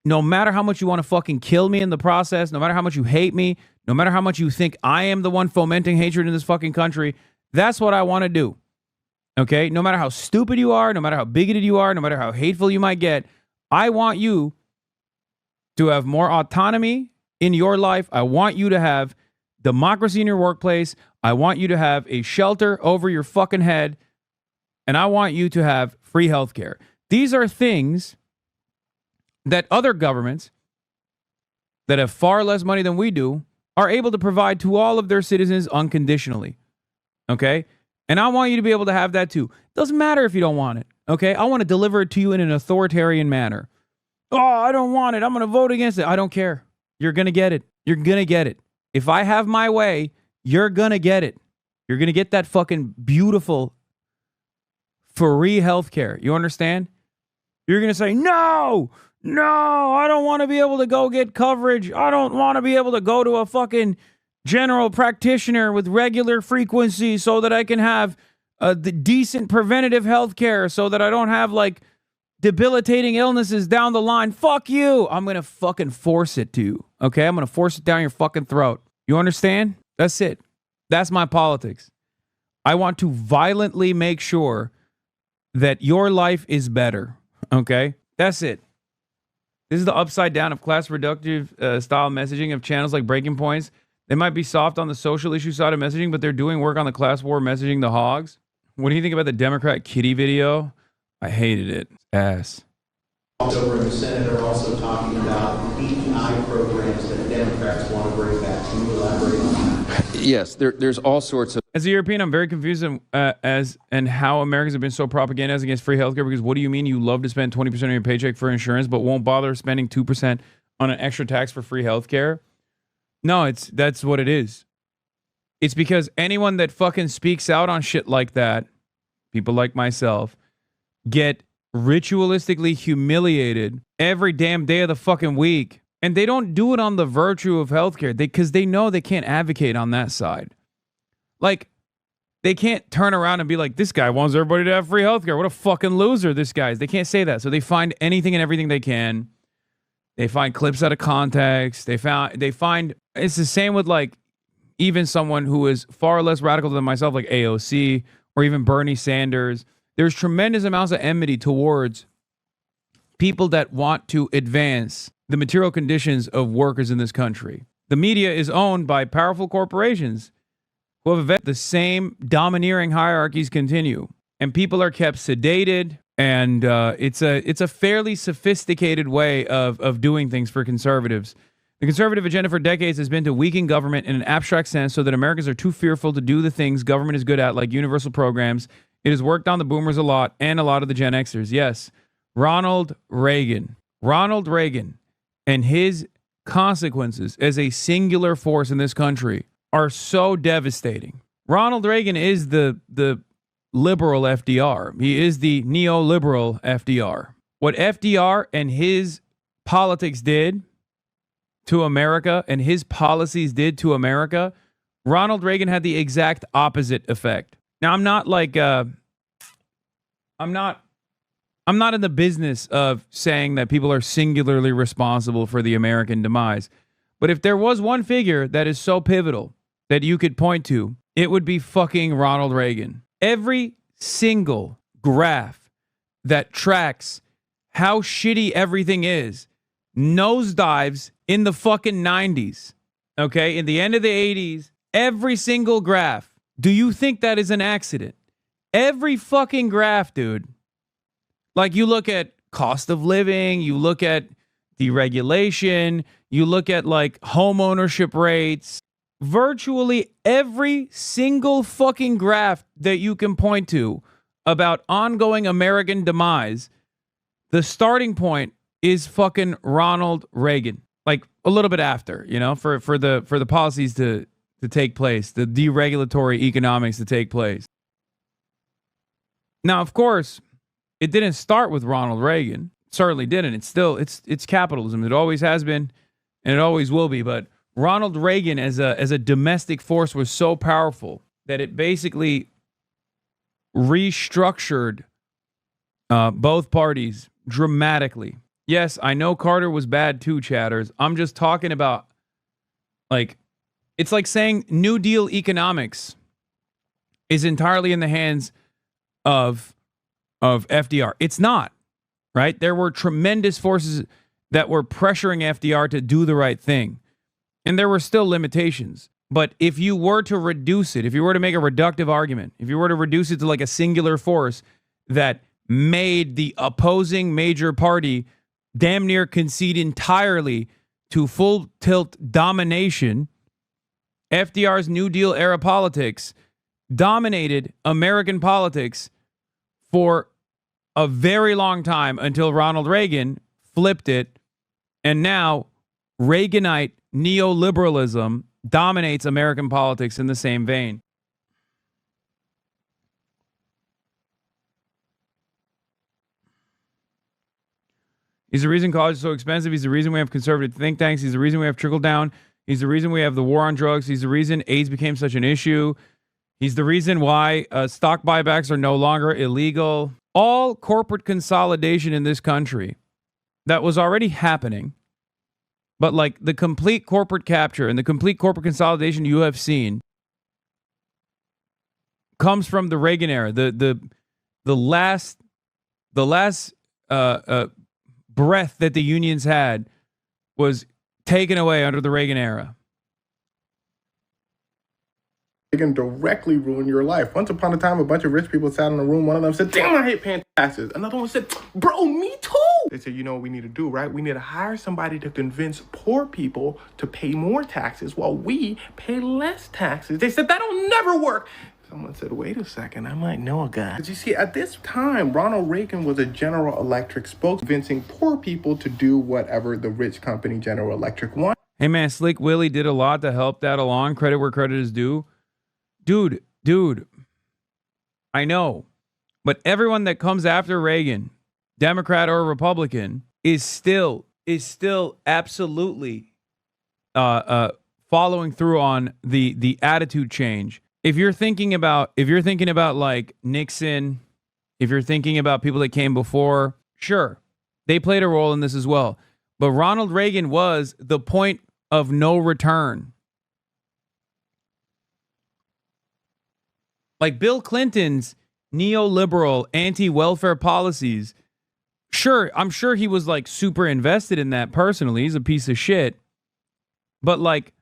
No matter how much you want to fucking kill me in the process, no matter how much you hate me, no matter how much you think I am the one fomenting hatred in this fucking country, that's what I want to do, okay? No matter how stupid you are, no matter how bigoted you are, no matter how hateful you might get, I want you to have more autonomy in your life. I want you to have democracy in your workplace. I want you to have a shelter over your fucking head. And I want you to have free healthcare. These are things that other governments that have far less money than we do are able to provide to all of their citizens unconditionally. Okay? And I want you to be able to have that too. Doesn't matter if you don't want it. Okay? I want to deliver it to you in an authoritarian manner. Oh, I don't want it. I'm going to vote against it. I don't care. You're going to get it. You're going to get it. If I have my way, you're going to get it. You're going to get that fucking beautiful free healthcare. You understand? You're going to say, no, I don't want to be able to go get coverage. I don't want to be able to go to a fucking general practitioner with regular frequency so that I can have the decent preventative healthcare so that I don't have like debilitating illnesses down the line. Fuck you. I'm going to fucking force it to you. Okay? I'm going to force it down your fucking throat. You understand? That's it. That's my politics. I want to violently make sure that your life is better. Okay? That's it. This is the upside down of class reductive style messaging of channels like Breaking Points. They might be soft on the social issue side of messaging, but they're doing work on the class war messaging the hogs. What do you think about the Democrat kitty video? I hated it. Ass. Over in the Senate are also talking about DEI programs that Democrats want to bring back. Can you elaborate on that? Yes, there's all sorts of. As a European, I'm very confused as how Americans have been so propagandized against free healthcare. Because what do you mean you love to spend 20% of your paycheck for insurance, but won't bother spending 2% on an extra tax for free healthcare? No, that's what it is. It's because anyone that fucking speaks out on shit like that, people like myself, get ritualistically humiliated every damn day of the fucking week. And they don't do it on the virtue of healthcare because they know they can't advocate on that side. Like, they can't turn around and be like, this guy wants everybody to have free healthcare. What a fucking loser this guy is. They can't say that. So they find anything and everything they can. They find clips out of context. They find it's the same with like even someone who is far less radical than myself, like AOC or even Bernie Sanders. There's tremendous amounts of enmity towards people that want to advance the material conditions of workers in this country. The media is owned by powerful corporations who have the same domineering hierarchies continue, and people are kept sedated. And it's a fairly sophisticated way of doing things for conservatives. The conservative agenda for decades has been to weaken government in an abstract sense so that Americans are too fearful to do the things government is good at, like universal programs. It has worked on the boomers a lot and a lot of the Gen Xers. Yes, Ronald Reagan and his consequences as a singular force in this country are so devastating. Ronald Reagan is the liberal FDR. He is the neoliberal FDR. What FDR and his politics did to America and his policies did to America, Ronald Reagan had the exact opposite effect. Now, I'm not like I'm not in the business of saying that people are singularly responsible for the American demise. But if there was one figure that is so pivotal that you could point to, it would be fucking Ronald Reagan. Every single graph that tracks how shitty everything is nosedives in the fucking 90s. Okay? In the end of the 80s, every single graph. Do you think that is an accident? Every fucking graph, dude. Like, you look at cost of living, you look at deregulation, you look at like home ownership rates. Virtually every single fucking graph that you can point to about ongoing American demise, the starting point is fucking Ronald Reagan. Like a little bit after, you know, for the policies to take place, the deregulatory economics to take place. Now, of course, it didn't start with Ronald Reagan. It certainly didn't. It's still it's capitalism. It always has been, and it always will be. But Ronald Reagan as a domestic force was so powerful that it basically restructured both parties dramatically. Yes, I know Carter was bad too, chatters. I'm just talking about, like, it's like saying New Deal economics is entirely in the hands of FDR. It's not, right? There were tremendous forces that were pressuring FDR to do the right thing. And there were still limitations. But if you were to reduce it, if you were to make a reductive argument, if you were to reduce it to like a singular force that made the opposing major party damn near concede entirely to full tilt domination, FDR's New Deal era politics dominated American politics for a very long time until Ronald Reagan flipped it. And now Reaganite neoliberalism dominates American politics in the same vein. He's the reason college is so expensive. He's the reason we have conservative think tanks. He's the reason we have trickle down. He's the reason we have the war on drugs. He's the reason AIDS became such an issue. He's the reason why stock buybacks are no longer illegal. All corporate consolidation in this country that was already happening, but like the complete corporate capture and the complete corporate consolidation you have seen comes from the Reagan era. The last breath that the unions had was taken away under the Reagan era. They can directly ruin your life. Once upon a time, a bunch of rich people sat in a room. One of them said, "Damn, I hate paying taxes." Another one said, "Bro, me too." They said, you know what we need to do, right? We need to hire somebody to convince poor people to pay more taxes while we pay less taxes. They said, that'll never work. Someone said, wait a second, I might know a guy. But you see, at this time, Ronald Reagan was a General Electric spokesman, convincing poor people to do whatever the rich company General Electric wanted. Hey man, Slick Willie did a lot to help that along. Credit where credit is due. Dude, I know. But everyone that comes after Reagan, Democrat or Republican, is still absolutely following through on the attitude change. If you're thinking about like Nixon, if you're thinking about people that came before, sure, they played a role in this as well. But Ronald Reagan was the point of no return. Like Bill Clinton's neoliberal anti-welfare policies, sure, I'm sure he was like super invested in that personally. He's a piece of shit. But like,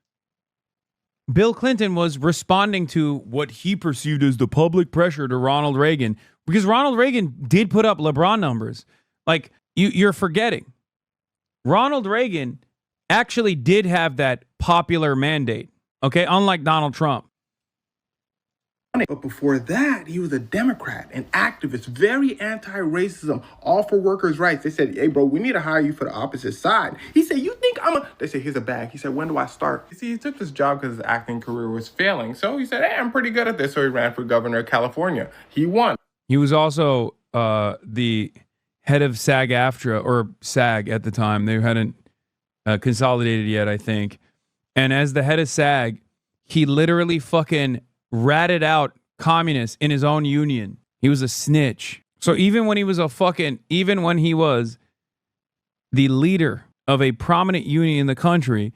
Bill Clinton was responding to what he perceived as the public pressure to Ronald Reagan, because Ronald Reagan did put up LeBron numbers. Like, you're forgetting. Ronald Reagan actually did have that popular mandate, okay? Unlike Donald Trump. But before that, he was a Democrat, an activist, very anti-racism, all for workers' rights. They said, hey, bro, we need to hire you for the opposite side. He said, you think I'm a... They said, here's a bag. He said, when do I start? You see, he took this job because his acting career was failing. So he said, hey, I'm pretty good at this. So he ran for governor of California. He won. He was also the head of SAG-AFTRA, or SAG at the time. They hadn't consolidated yet, I think. And as the head of SAG, he literally fucking ratted out communists in his own union. He was a snitch. So even when he was the leader of a prominent union in the country,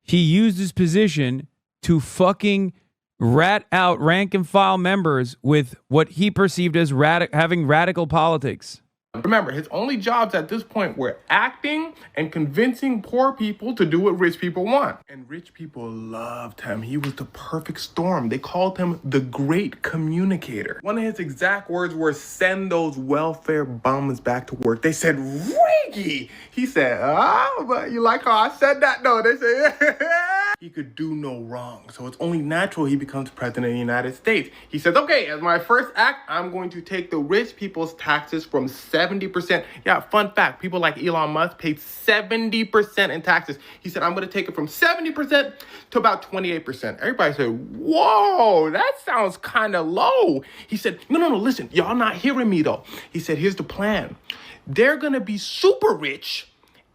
he used his position to fucking rat out rank and file members with what he perceived as having radical politics. Remember, his only jobs at this point were acting and convincing poor people to do what rich people want. And rich people loved him. He was the perfect storm. They called him the great communicator. One of his exact words were, send those welfare bums back to work. They said, Reggie! He said, but you like how I said that? No, they said, he could do no wrong. So it's only natural he becomes president of the United States. He says, okay, as my first act, I'm going to take the rich people's taxes from 70%. Yeah, fun fact, people like Elon Musk paid 70% in taxes. He said, I'm going to take it from 70% to about 28%. Everybody said, whoa, that sounds kind of low. He said, no, listen, y'all not hearing me though. He said, here's the plan. They're going to be super rich,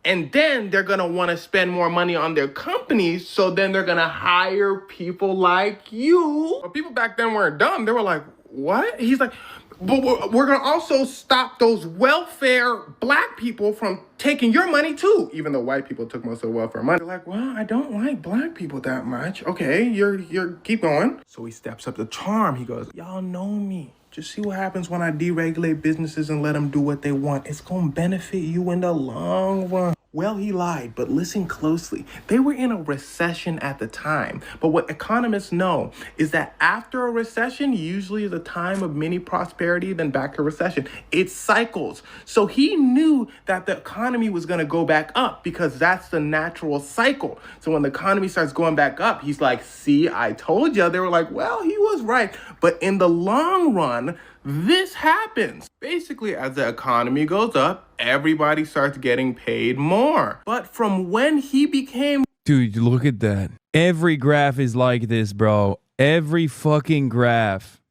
and then they're going to want to spend more money on their companies, so then they're going to hire people like you. But people back then weren't dumb. They were like, what? He's like, but we're going to also stop those welfare black people from taking your money too, even though white people took most of the welfare money. They're like, well, I don't like black people that much. Okay, you're keep going. So he steps up the charm. He goes, y'all know me. Just see what happens when I deregulate businesses and let them do what they want. It's going to benefit you in the long run. Well, he lied, but listen closely. They were in a recession at the time. But what economists know is that after a recession usually is a time of mini prosperity, then back to recession. It cycles. So he knew that the economy was going to go back up because that's the natural cycle. So when the economy starts going back up, he's like, see, I told you. They were like, well, he was right. But in the long run, this happens. Basically, as the economy goes up, everybody starts getting paid more. But from when he became... Dude, look at that. Every graph is like this, bro. Every fucking graph.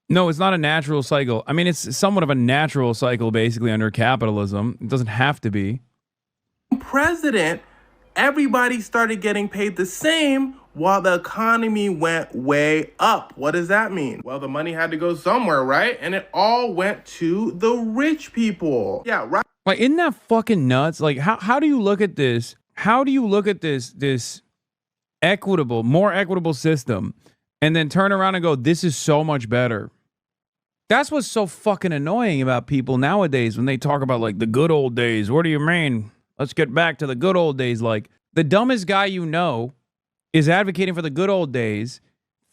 No, it's not a natural cycle. I mean, it's somewhat of a natural cycle, basically, under capitalism. It doesn't have to be. President, everybody started getting paid the same while the economy went way up. What does that mean? Well, the money had to go somewhere, right? And it all went to the rich people. Yeah, right. Like, isn't that fucking nuts? Like, how do you look at this? How do you look at this equitable, more equitable system and then turn around and go, this is so much better? That's what's so fucking annoying about people nowadays when they talk about, like, the good old days. What do you mean? Let's get back to the good old days. Like, the dumbest guy you know is advocating for the good old days,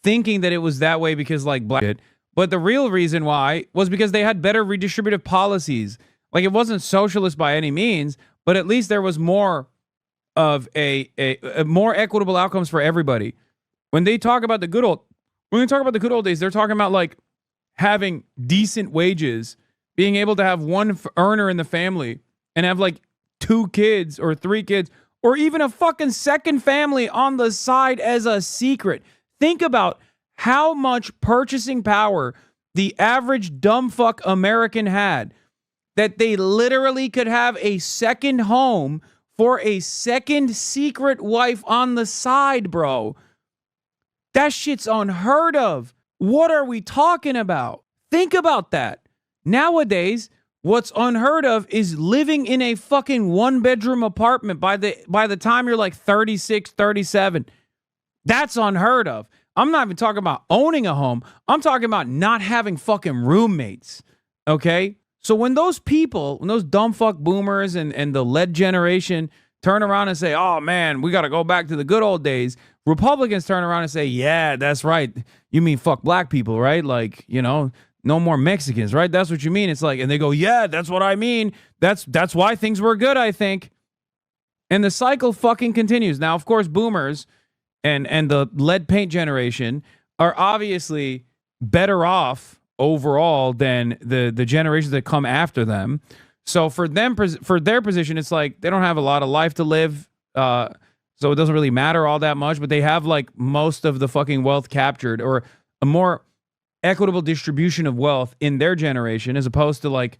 thinking that it was that way because, like, black shit. But the real reason why was because they had better redistributive policies. Like, it wasn't socialist by any means, but at least there was more of a more equitable outcomes for everybody. When they talk about the good old days, they're talking about like having decent wages, being able to have one earner in the family and have like 2 kids or 3 kids or even a fucking second family on the side as a secret. Think about how much purchasing power the average dumb fuck American had, that they literally could have a second home for a second secret wife on the side, bro. That shit's unheard of. What are we talking about? Think about that. Nowadays, what's unheard of is living in a fucking 1-bedroom apartment by the time you're like 36, 37. That's unheard of. I'm not even talking about owning a home. I'm talking about not having fucking roommates. Okay? So when those dumb fuck boomers and the lead generation turn around and say, oh man, we got to go back to the good old days, Republicans turn around and say, yeah, that's right. You mean fuck black people, right? Like, you know, no more Mexicans, right? That's what you mean. It's like, and they go, yeah, that's what I mean. That's why things were good, I think. And the cycle fucking continues. Now, of course, boomers and the lead paint generation are obviously better off overall than the generations that come after them. So for them, for their position, it's like they don't have a lot of life to live. So it doesn't really matter all that much, but they have like most of the fucking wealth captured, or a more equitable distribution of wealth in their generation, as opposed to like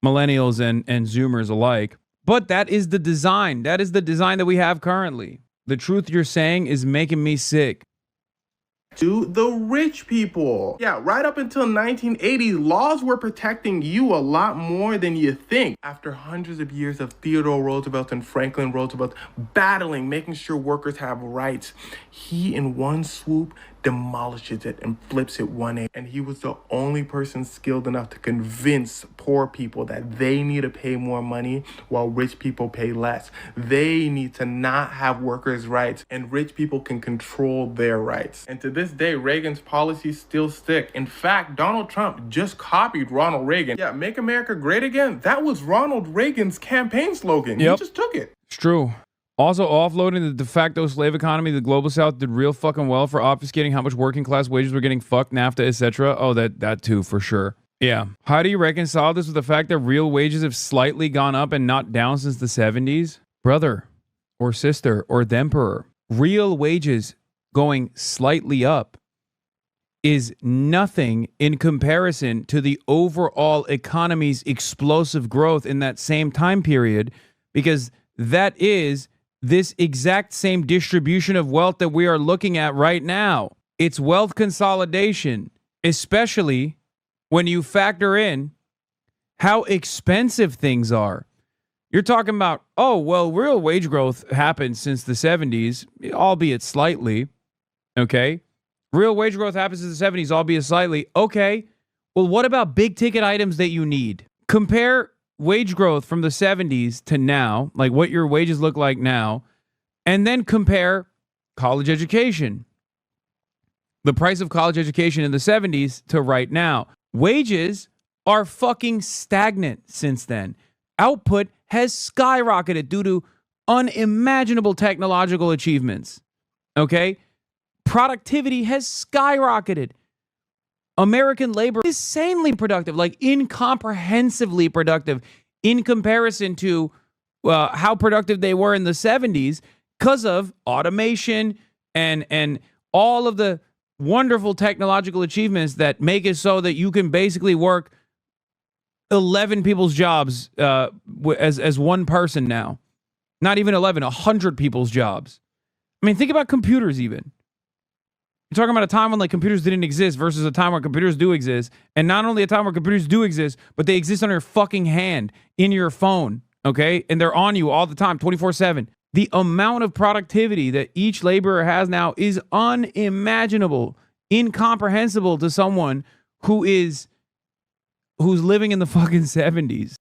millennials and Zoomers alike. But that is the design. That is the design that we have currently. The truth you're saying is making me sick. To the rich people. Yeah, right up until 1980, laws were protecting you a lot more than you think. After hundreds of years of Theodore Roosevelt and Franklin Roosevelt battling, making sure workers have rights, he in one swoop demolishes it and flips it 180. And he was the only person skilled enough to convince poor people that they need to pay more money while rich people pay less. They need to not have workers' rights, and rich people can control their rights. And to this day, Reagan's policies still stick. In fact, Donald Trump just copied Ronald Reagan. Yeah, make America great again. That was Ronald Reagan's campaign slogan. Yep. He just took it. It's true. Also, offloading the de facto slave economy, the global south did real fucking well for obfuscating how much working class wages were getting fucked, NAFTA, etc. Oh, that too, for sure. Yeah. How do you reconcile this with the fact that real wages have slightly gone up and not down since the 70s? Brother or sister or the emperor, real wages going slightly up is nothing in comparison to the overall economy's explosive growth in that same time period, because that is this exact same distribution of wealth that we are looking at right now. It's wealth consolidation, especially when you factor in how expensive things are. You're talking about, oh, well, real wage growth happened since the 70s, albeit slightly. Okay. Real wage growth happens since the 70s, albeit slightly. Okay. Well, what about big ticket items that you need? Compare wage growth from the 70s to now, like what your wages look like now, and then compare college education. The price of college education in the 70s to right now. Wages are fucking stagnant since then. Output has skyrocketed due to unimaginable technological achievements. Okay? Productivity has skyrocketed. American labor is insanely productive, like incomprehensibly productive in comparison to how productive they were in the 70s because of automation and all of the wonderful technological achievements that make it so that you can basically work 11 people's jobs as one person now. Not even 11, 100 people's jobs. I mean, think about computers even. You're talking about a time when like computers didn't exist versus a time where computers do exist. And not only a time where computers do exist, but they exist on your fucking hand, in your phone, okay? And they're on you all the time, 24/7. The amount of productivity that each laborer has now is unimaginable, incomprehensible to someone who's living in the fucking 70s.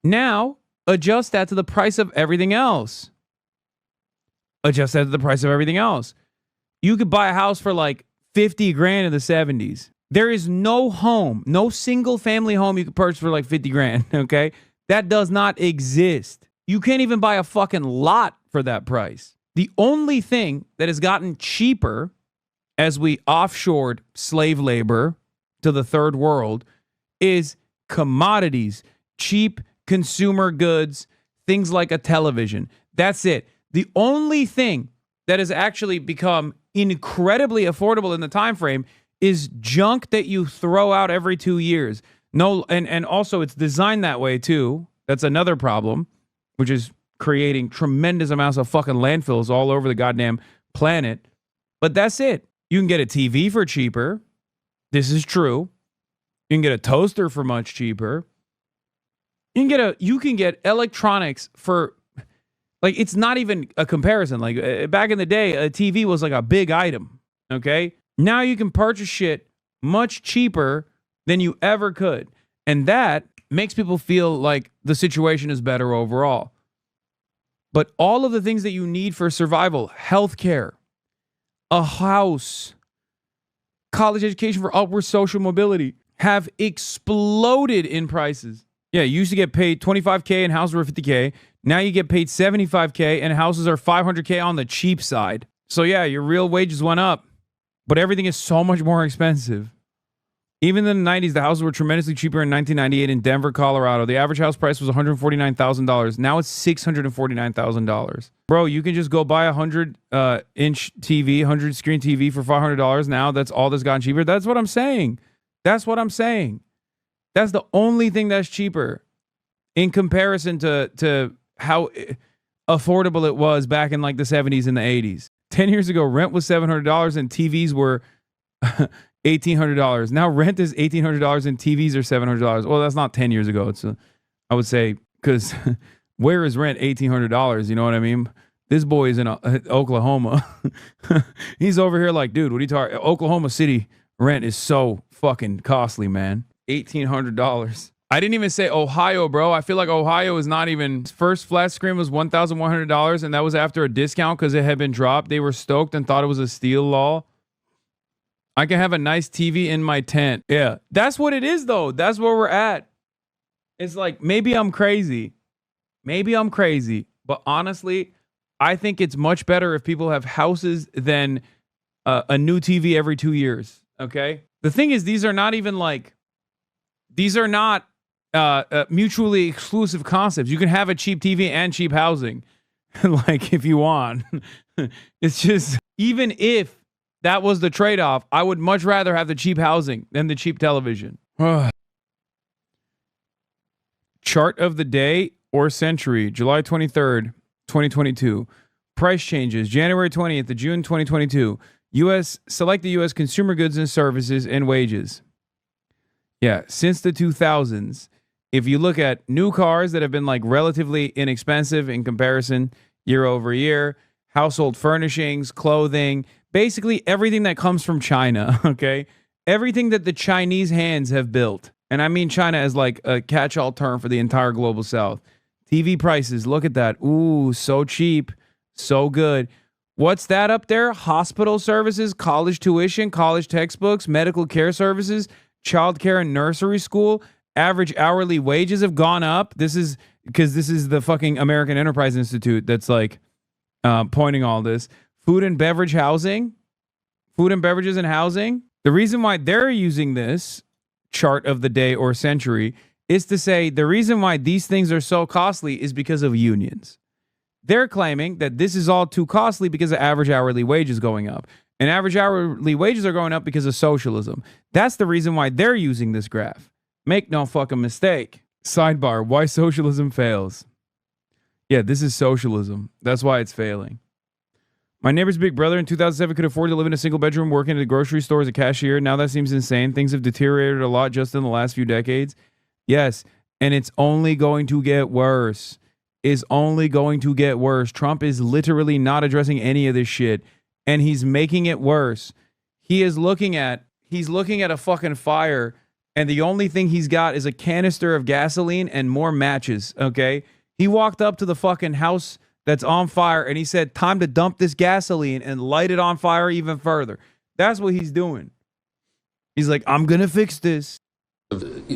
Now, adjust that to the price of everything else. Adjust that to the price of everything else. You could buy a house for like 50 grand in the 70s. There is no home, no single family home you can purchase for like 50 grand, okay? That does not exist. You can't even buy a fucking lot for that price. The only thing that has gotten cheaper as we offshored slave labor to the third world is commodities, cheap consumer goods, things like a television. That's it. The only thing that has actually become incredibly affordable in the time frame is junk that you throw out every 2 years. No, and also it's designed that way too. That's another problem, which is creating tremendous amounts of fucking landfills all over the goddamn planet. But that's it. You can get a TV for cheaper. This is true. You can get a toaster for much cheaper. You can get electronics for, like, it's not even a comparison. Like back in the day, a TV was like a big item. Okay. Now you can purchase shit much cheaper than you ever could. And that makes people feel like the situation is better overall. But all of the things that you need for survival, healthcare, a house, college education for upward social mobility, have exploded in prices. Yeah, you used to get paid $25K and houses were $50K. Now you get paid $75K and houses are $500K on the cheap side. So yeah, your real wages went up, but everything is so much more expensive. Even in the 90s, the houses were tremendously cheaper in 1998 in Denver, Colorado. The average house price was $149,000. Now it's $649,000. Bro, you can just go buy a 100-inch TV, 100-screen TV for $500 now. That's all that's gotten cheaper. That's what I'm saying. That's what I'm saying. That's the only thing that's cheaper in comparison to how affordable it was back in like the 70s and the 80s. 10 years ago, rent was $700 and TVs were $1,800. Now rent is $1,800 and TVs are $700. Well, that's not 10 years ago. It's I would say, because where is rent $1,800? You know what I mean? This boy is in Oklahoma. He's over here like, dude, what are you talking? Oklahoma City rent is so fucking costly, man. $1,800. I didn't even say Ohio, bro. I feel like Ohio is not even. First flat screen was $1,100, and that was after a discount because it had been dropped. They were stoked and thought it was a steal law. I can have a nice TV in my tent. Yeah, that's what it is, though. That's where we're at. It's like, maybe I'm crazy. Maybe I'm crazy. But honestly, I think it's much better if people have houses than a new TV every 2 years. Okay? The thing is, these are not mutually exclusive concepts. You can have a cheap TV and cheap housing, like if you want. It's just, even if that was the trade-off, I would much rather have the cheap housing than the cheap television. Chart of the day or century, July 23rd, 2022. Price changes, January 20th to June 2022. Select the U.S. consumer goods and services and wages. Yeah, since the 2000s, if you look at new cars that have been like relatively inexpensive in comparison year over year, household furnishings, clothing, basically everything that comes from China, okay? Everything that the Chinese hands have built. And I mean China as like a catch-all term for the entire global south. TV prices, look at that. Ooh, so cheap, so good. What's that up there? Hospital services, college tuition, college textbooks, medical care services, childcare and nursery school. Average hourly wages have gone up. This is because this is the fucking American Enterprise Institute that's like pointing all this. Food and beverage housing, food and beverages and housing. The reason why they're using this chart of the day or century is to say the reason why these things are so costly is because of unions. They're claiming that this is all too costly because of average hourly wages going up. And average hourly wages are going up because of socialism. That's the reason why they're using this graph. Make no fucking mistake. Sidebar, why socialism fails. Yeah, this is socialism. That's why it's failing. My neighbor's big brother in 2007 could afford to live in a single bedroom working at a grocery store as a cashier. Now that seems insane. Things have deteriorated a lot just in the last few decades. Yes, and it's only going to get worse. Is only going to get worse. Trump is literally not addressing any of this shit, and he's making it worse. He's looking at a fucking fire, and the only thing he's got is a canister of gasoline and more matches, okay? He walked up to the fucking house that's on fire, and he said, time to dump this gasoline and light it on fire even further. That's what he's doing. He's like, I'm going to fix this.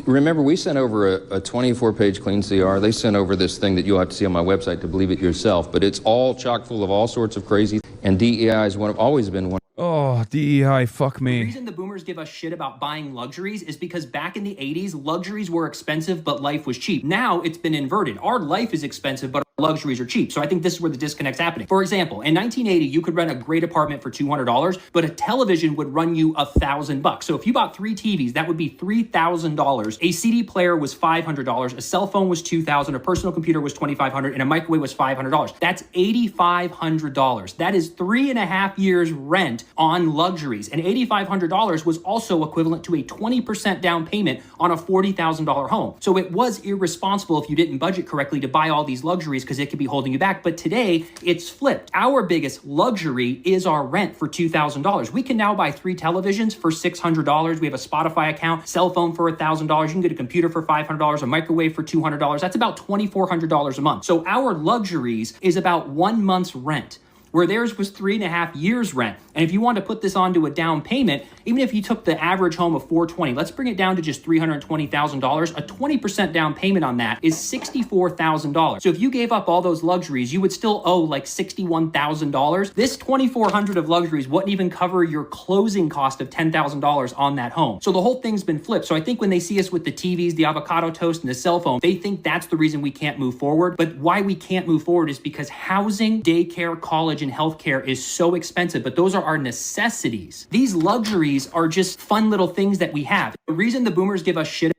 Remember, we sent over a 24-page clean CR. They sent over this thing that you'll have to see on my website to believe it yourself. But it's all chock full of all sorts of crazy. And DEI is always been one. Oh, DEI, fuck me. The reason the boomers give us shit about buying luxuries is because back in the 80s, luxuries were expensive, but life was cheap. Now it's been inverted. Our life is expensive, but our luxuries are cheap. So I think this is where the disconnect's happening. For example, in 1980, you could rent a great apartment for $200, but a television would run you $1,000. So if you bought 3 TVs, that would be $3,000. A CD player was $500. A cell phone was $2,000. A personal computer was $2,500, and a microwave was $500. That's $8,500. That is 3.5 years rent on luxuries. And $8,500 was also equivalent to a 20% down payment on a $40,000 home. So it was irresponsible if you didn't budget correctly to buy all these luxuries because it could be holding you back. But today it's flipped. Our biggest luxury is our rent for $2,000. We can now buy 3 televisions for $600. We have a Spotify account, cell phone for $1,000. You can get a computer for $500, a microwave for $200. That's about $2,400 a month. So our luxuries is about 1 month's rent, where theirs was 3.5 years rent. And if you want to put this onto a down payment, even if you took the average home of $420,000, let's bring it down to just $320,000. A 20% down payment on that is $64,000. So if you gave up all those luxuries, you would still owe like $61,000. This $2,400 of luxuries wouldn't even cover your closing cost of $10,000 on that home. So the whole thing's been flipped. So I think when they see us with the TVs, the avocado toast, and the cell phone, they think that's the reason we can't move forward. But why we can't move forward is because housing, daycare, college, and healthcare is so expensive, but those are our necessities. These luxuries are just fun little things that we have. The reason the boomers give us shit.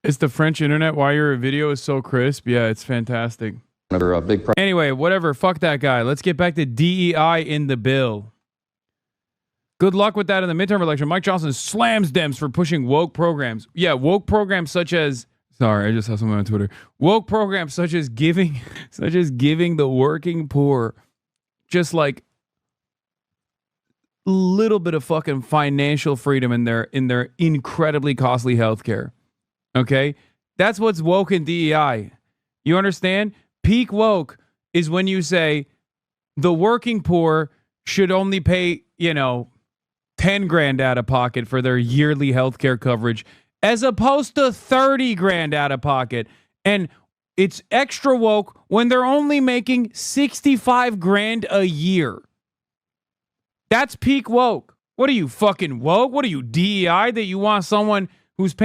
It's the French internet. Why your video is so crisp. Yeah, it's fantastic. Anyway, whatever. Fuck that guy. Let's get back to DEI in the bill. Good luck with that in the midterm election. Mike Johnson slams Dems for pushing woke programs. Yeah, woke programs such as... Sorry, I just saw someone on Twitter. Woke programs such as giving the working poor just like a little bit of fucking financial freedom in their incredibly costly healthcare. Okay? That's what's woke in DEI. You understand? Peak woke is when you say the working poor should only pay, 10 grand out of pocket for their yearly healthcare coverage, as opposed to 30 grand out of pocket. And it's extra woke when they're only making 65 grand a year. That's peak woke. What are you, fucking woke? What are you, DEI, that you want someone who's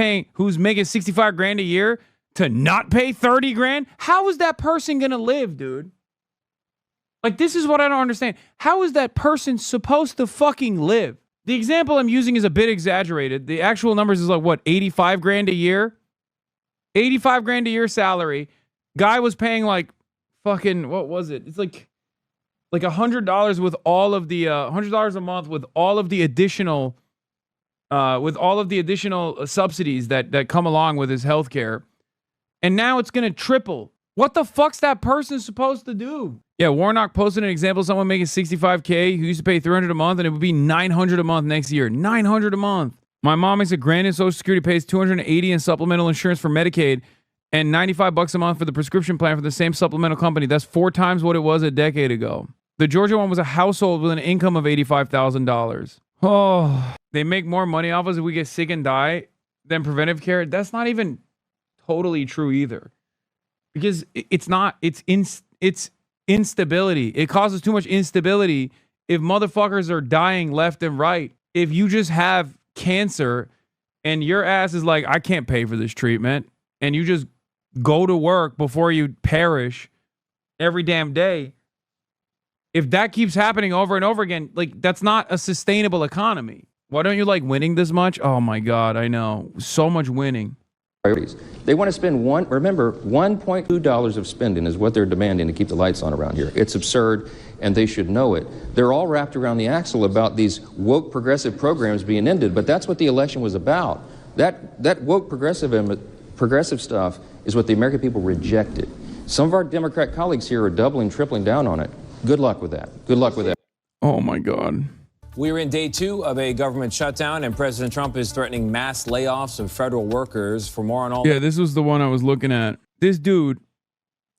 making 65 grand a year to not pay 30 grand? How is that person going to live, dude? Like, this is what I don't understand. How is that person supposed to fucking live? The example I'm using is a bit exaggerated. The actual numbers is like, what, 85 grand a year? 85 grand a year salary. Guy was paying like fucking, what was it? It's like $100 with all of the, $100 a month with all of the additional, subsidies that come along with his healthcare. And now it's going to triple. What the fuck's that person supposed to do? Yeah, Warnock posted an example of someone making $65K who used to pay $300 a month, and it would be $900 a month next year. $900 a month. My mom makes $1,000 in Social Security, pays $280 in supplemental insurance for Medicaid, and $95 a month for the prescription plan for the same supplemental company. That's 4 times what it was a decade ago. The Georgia one was a household with an income of $85,000. Oh, they make more money off us if we get sick and die than preventive care. That's not even totally true either. Because it's instability. It causes too much instability if motherfuckers are dying left and right. If you just have cancer and your ass is like, I can't pay for this treatment, and you just go to work before you perish every damn day, if that keeps happening over and over again, like, that's not a sustainable economy. Why don't you like winning this much? Oh my God, I know. So much winning. They want to spend $1.2 of spending is what they're demanding to keep the lights on around here. It's absurd, and they should know it. They're all wrapped around the axle about these woke progressive programs being ended, but that's what the election was about. That woke progressive stuff is what the American people rejected. Some of our Democrat colleagues here are doubling, tripling down on it. Good luck with that. Good luck with that. Oh my God. We're in day 2 of a government shutdown, and President Trump is threatening mass layoffs of federal workers. For more on all... Yeah, this was the one I was looking at. This dude,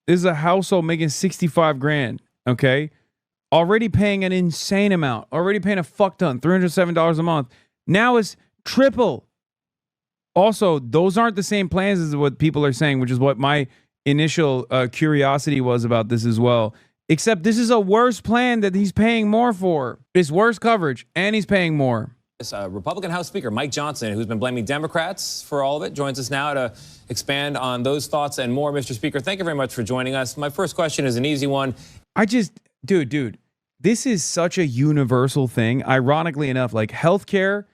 this is a household making 65 grand, okay? Already paying an insane amount. Already paying a fuck ton, $307 a month. Now it's triple. Also, those aren't the same plans as what people are saying, which is what my initial curiosity was about this as well. Except this is a worse plan that he's paying more for. It's worse coverage, and he's paying more. Republican House Speaker Mike Johnson, who's been blaming Democrats for all of it, joins us now to expand on those thoughts and more. Mr. Speaker, thank you very much for joining us. My first question is an easy one. Dude, this is such a universal thing. Ironically enough, like healthcare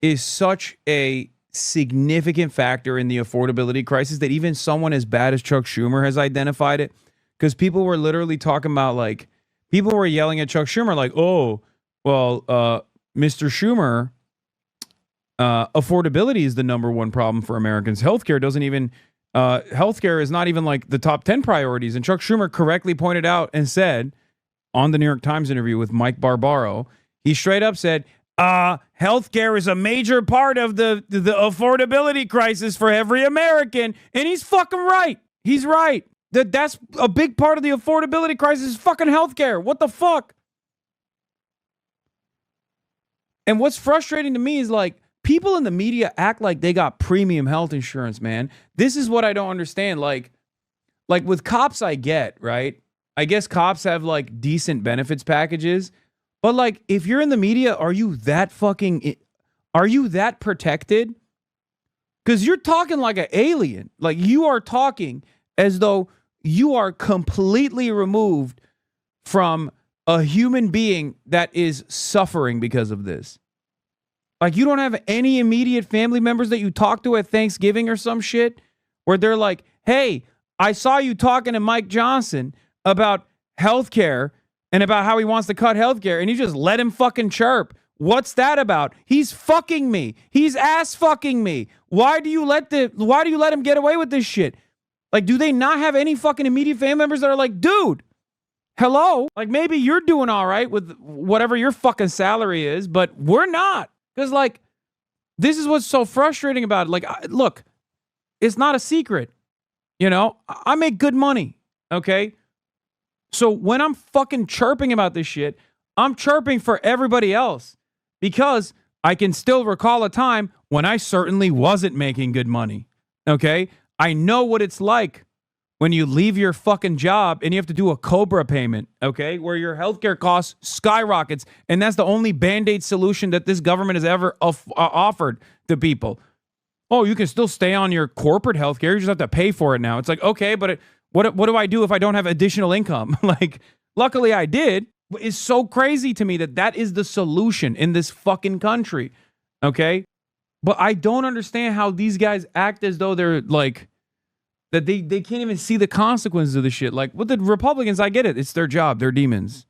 is such a significant factor in the affordability crisis that even someone as bad as Chuck Schumer has identified it. Because people were literally talking about, like, people were yelling at Chuck Schumer like, oh, well, Mr. Schumer, affordability is the number one problem for Americans. Healthcare doesn't even, healthcare is not even like the top 10 priorities. And Chuck Schumer correctly pointed out and said on the New York Times interview with Mike Barbaro, he straight up said, healthcare is a major part of the affordability crisis for every American. And he's fucking right. He's right. That's a big part of the affordability crisis is fucking healthcare. What the fuck? And what's frustrating to me is like people in the media act like they got premium health insurance, man. This is what I don't understand. Like with cops, I get, right? I guess cops have like decent benefits packages. But like if you're in the media, are you that protected? Because you're talking like an alien. Like you are talking as though you are completely removed from a human being that is suffering because of this. Like you don't have any immediate family members that you talk to at Thanksgiving or some shit where they're like, hey, I saw you talking to Mike Johnson about healthcare and about how he wants to cut healthcare and you just let him fucking chirp. What's that about? He's fucking me. He's ass fucking me. Why do you let him get away with this shit? Like, do they not have any fucking immediate family members that are like, dude, hello? Like, maybe you're doing all right with whatever your fucking salary is, but we're not. Because, like, this is what's so frustrating about it. Like, look, it's not a secret. You know, I make good money, okay? So when I'm fucking chirping about this shit, I'm chirping for everybody else because I can still recall a time when I certainly wasn't making good money, okay? I know what it's like when you leave your fucking job and you have to do a COBRA payment, okay, where your healthcare costs skyrockets, and that's the only Band-Aid solution that this government has ever offered to people. Oh, you can still stay on your corporate healthcare, you just have to pay for it now. It's like, okay, but what do I do if I don't have additional income? Like, luckily I did. It's so crazy to me that is the solution in this fucking country, okay? But I don't understand how these guys act as though they're like, that they can't even see the consequences of the shit. Like with the Republicans, I get it. It's their job. They're demons.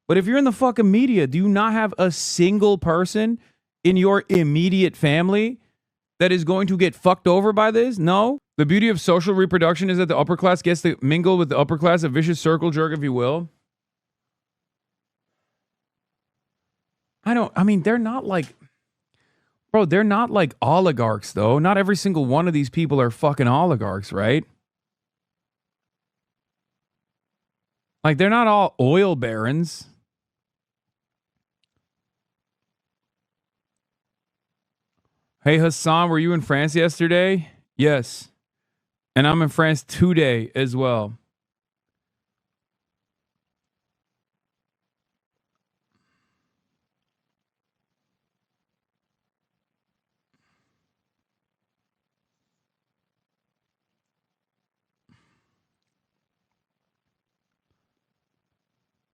But if you're in the fucking media, do you not have a single person in your immediate family that is going to get fucked over by this? No. The beauty of social reproduction is that the upper class gets to mingle with the upper class, a vicious circle jerk, if you will. They're not like... Bro, they're not like oligarchs, though. Not every single one of these people are fucking oligarchs, right? Like, they're not all oil barons. Hey, Hassan, were you in France yesterday? Yes. And I'm in France today as well.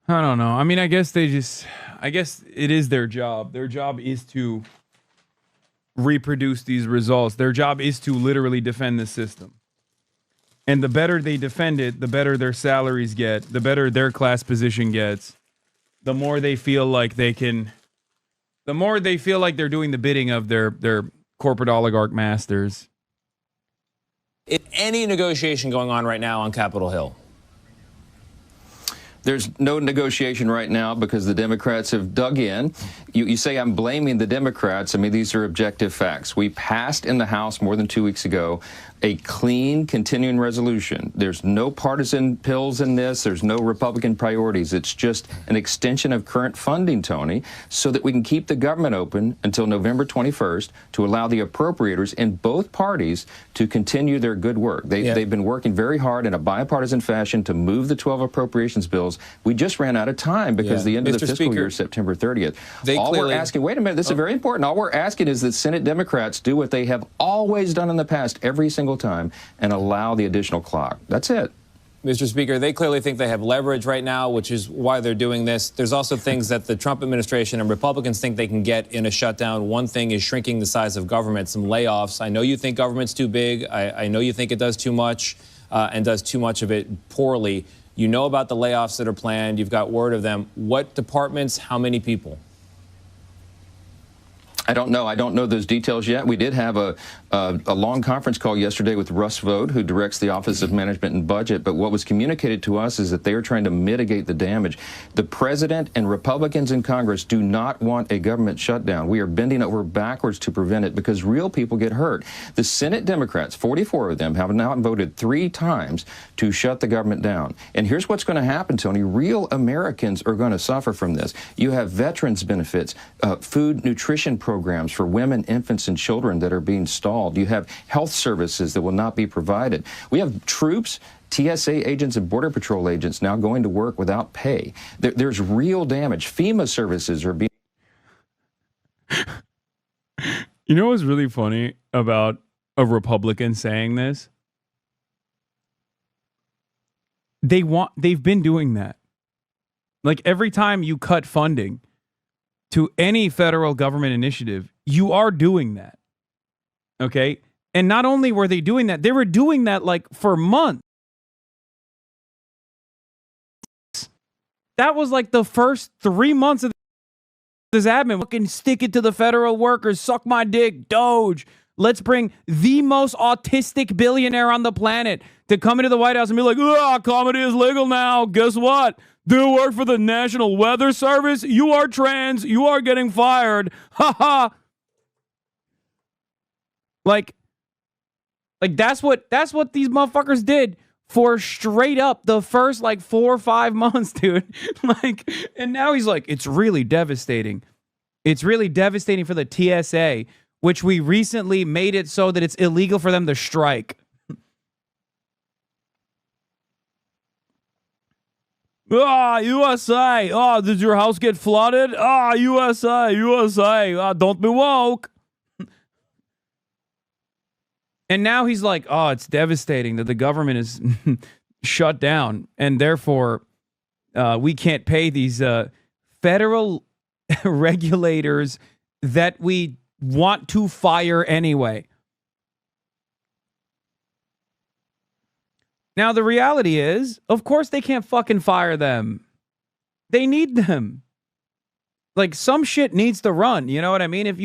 I don't know. I mean, I guess it is their job. Their job is to reproduce these results. Their job is to literally defend the system. And the better they defend it, the better their salaries get, the better their class position gets, the more they feel like they're doing the bidding of their corporate oligarch masters. Any negotiation going on right now on Capitol Hill? There's no negotiation right now because the Democrats have dug in. You say I'm blaming the Democrats. I mean, these are objective facts. We passed in the House more than 2 weeks ago a clean continuing resolution. There's no partisan pills in this. There's no Republican priorities. It's just an extension of current funding, Tony, so that we can keep the government open until November 21st to allow the appropriators in both parties to continue their good work. They've been working very hard in a bipartisan fashion to move the 12 appropriations bills. We just ran out of time because the end of the fiscal year is September 30th. We're asking, wait a minute, this is very important. All we're asking is that Senate Democrats do what they have always done in the past every single time and allow the additional clock. That's it. Mr. Speaker, they clearly think they have leverage right now, which is why they're doing this. There's also things that the Trump administration and Republicans think they can get in a shutdown. One thing is shrinking the size of government, some layoffs. I know you think government's too big. I know you think it does too much and does too much of it poorly. You know about the layoffs that are planned. You've got word of them. What departments, how many people? I don't know. I don't know those details yet. We did have a long conference call yesterday with Russ Vought, who directs the Office of Management and Budget. But what was communicated to us is that they are trying to mitigate the damage. The president and Republicans in Congress do not want a government shutdown. We are bending over backwards to prevent it because real people get hurt. The Senate Democrats, 44 of them, have now voted 3 times to shut the government down. And here's what's going to happen, Tony. Real Americans are going to suffer from this. You have veterans benefits, food nutrition programs for women, infants, and children that are being stalled. You have health services that will not be provided. We have troops, TSA agents, and Border Patrol agents now going to work without pay. There's real damage. FEMA services are being... You know what's really funny about a Republican saying this? They've been doing that. Like every time you cut funding to any federal government initiative, you are doing that. Okay? And not only were they doing that, they were doing that like for months. That was like the first 3 months of this admin. Fucking stick it to the federal workers, suck my dick, Doge. Let's bring the most autistic billionaire on the planet to come into the White House and be like, comedy is legal now. Guess what? Do you work for the National Weather Service? You are trans. You are getting fired. Ha ha. Like that's what these motherfuckers did for straight up the first like 4 or 5 months, dude. Like, and now he's like, it's really devastating. It's really devastating for the TSA, which we recently made it so that it's illegal for them to strike. USA. Did your house get flooded? USA. Don't be woke. And now he's like, it's devastating that the government is shut down, and therefore we can't pay these federal regulators that we want to fire anyway. Now, the reality is, of course, they can't fucking fire them. They need them. Like, some shit needs to run. You know what I mean? If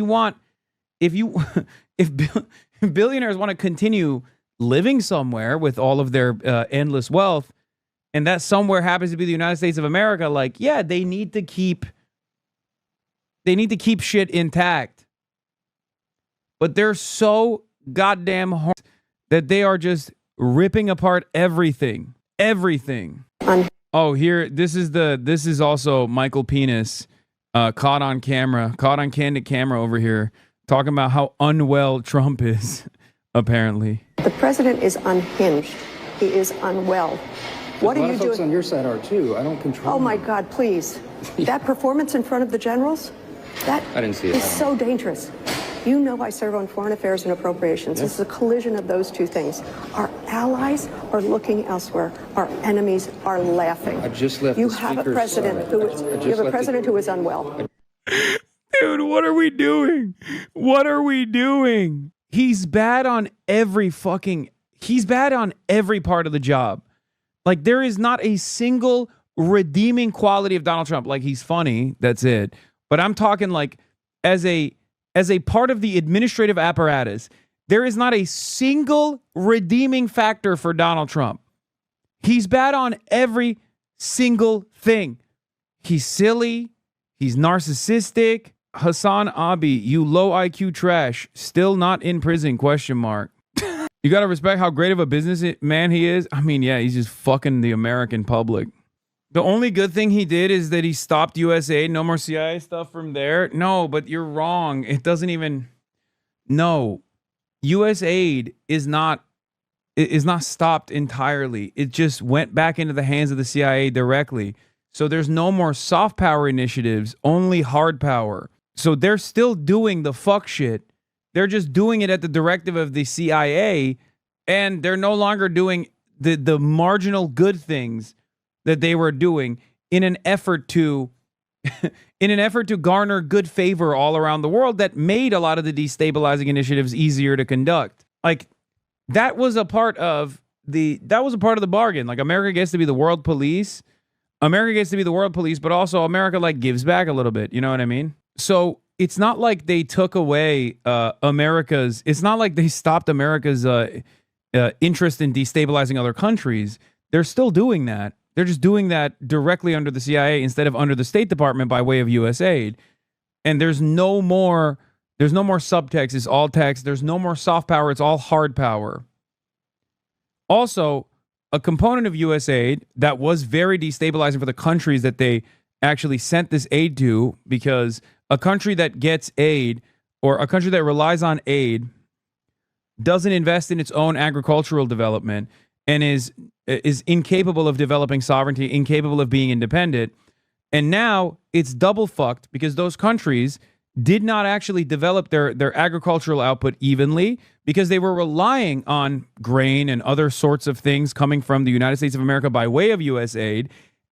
billionaires want to continue living somewhere with all of their endless wealth, and that somewhere happens to be the United States of America, like, yeah, they need to keep shit intact. But they're so goddamn hard that they are just ripping apart everything. Oh, here, this is also Michael Penis, caught on candid camera over here, talking about how unwell Trump is, apparently. The president is unhinged. He is unwell. What are you doing? A lot of folks on your side are too. I don't control. Oh my God, please. That performance in front of the generals, I didn't see it. Is so dangerous. You know I serve on foreign affairs and appropriations. This is a collision of those two things. Our allies are looking elsewhere. Our enemies are laughing. I just left. You have a president who is unwell. Dude, what are we doing? He's bad on every part of the job. Like, there is not a single redeeming quality of Donald Trump. Like, he's funny, that's it. But I'm talking like as a part of the administrative apparatus, there is not a single redeeming factor for Donald Trump. He's bad on every single thing. He's silly. He's narcissistic. HasanAbi, you low IQ trash, still not in prison, ? You got to respect how great of a businessman he is. I mean, yeah, he's just fucking the American public. The only good thing he did is that he stopped USAID. No more CIA stuff from there. No, but you're wrong. It doesn't even... No. USAID is not stopped entirely. It just went back into the hands of the CIA directly. So there's no more soft power initiatives, only hard power. So they're still doing the fuck shit. They're just doing it at the directive of the CIA, and they're no longer doing the marginal good things that they were doing in an effort to garner good favor all around the world that made a lot of the destabilizing initiatives easier to conduct. Like that was a part of the bargain. Like America gets to be the world police. America gets to be the world police, but also America like gives back a little bit. You know what I mean? So it's not like they took away it's not like they stopped America's interest in destabilizing other countries. They're still doing that. They're just doing that directly under the CIA instead of under the State Department by way of USAID. And there's no more subtext. It's all text. There's no more soft power. It's all hard power. Also, a component of USAID that was very destabilizing for the countries that they actually sent this aid to, because a country that gets aid or a country that relies on aid doesn't invest in its own agricultural development and is incapable of developing sovereignty, incapable of being independent. And now it's double fucked because those countries did not actually develop their agricultural output evenly because they were relying on grain and other sorts of things coming from the United States of America by way of USAID.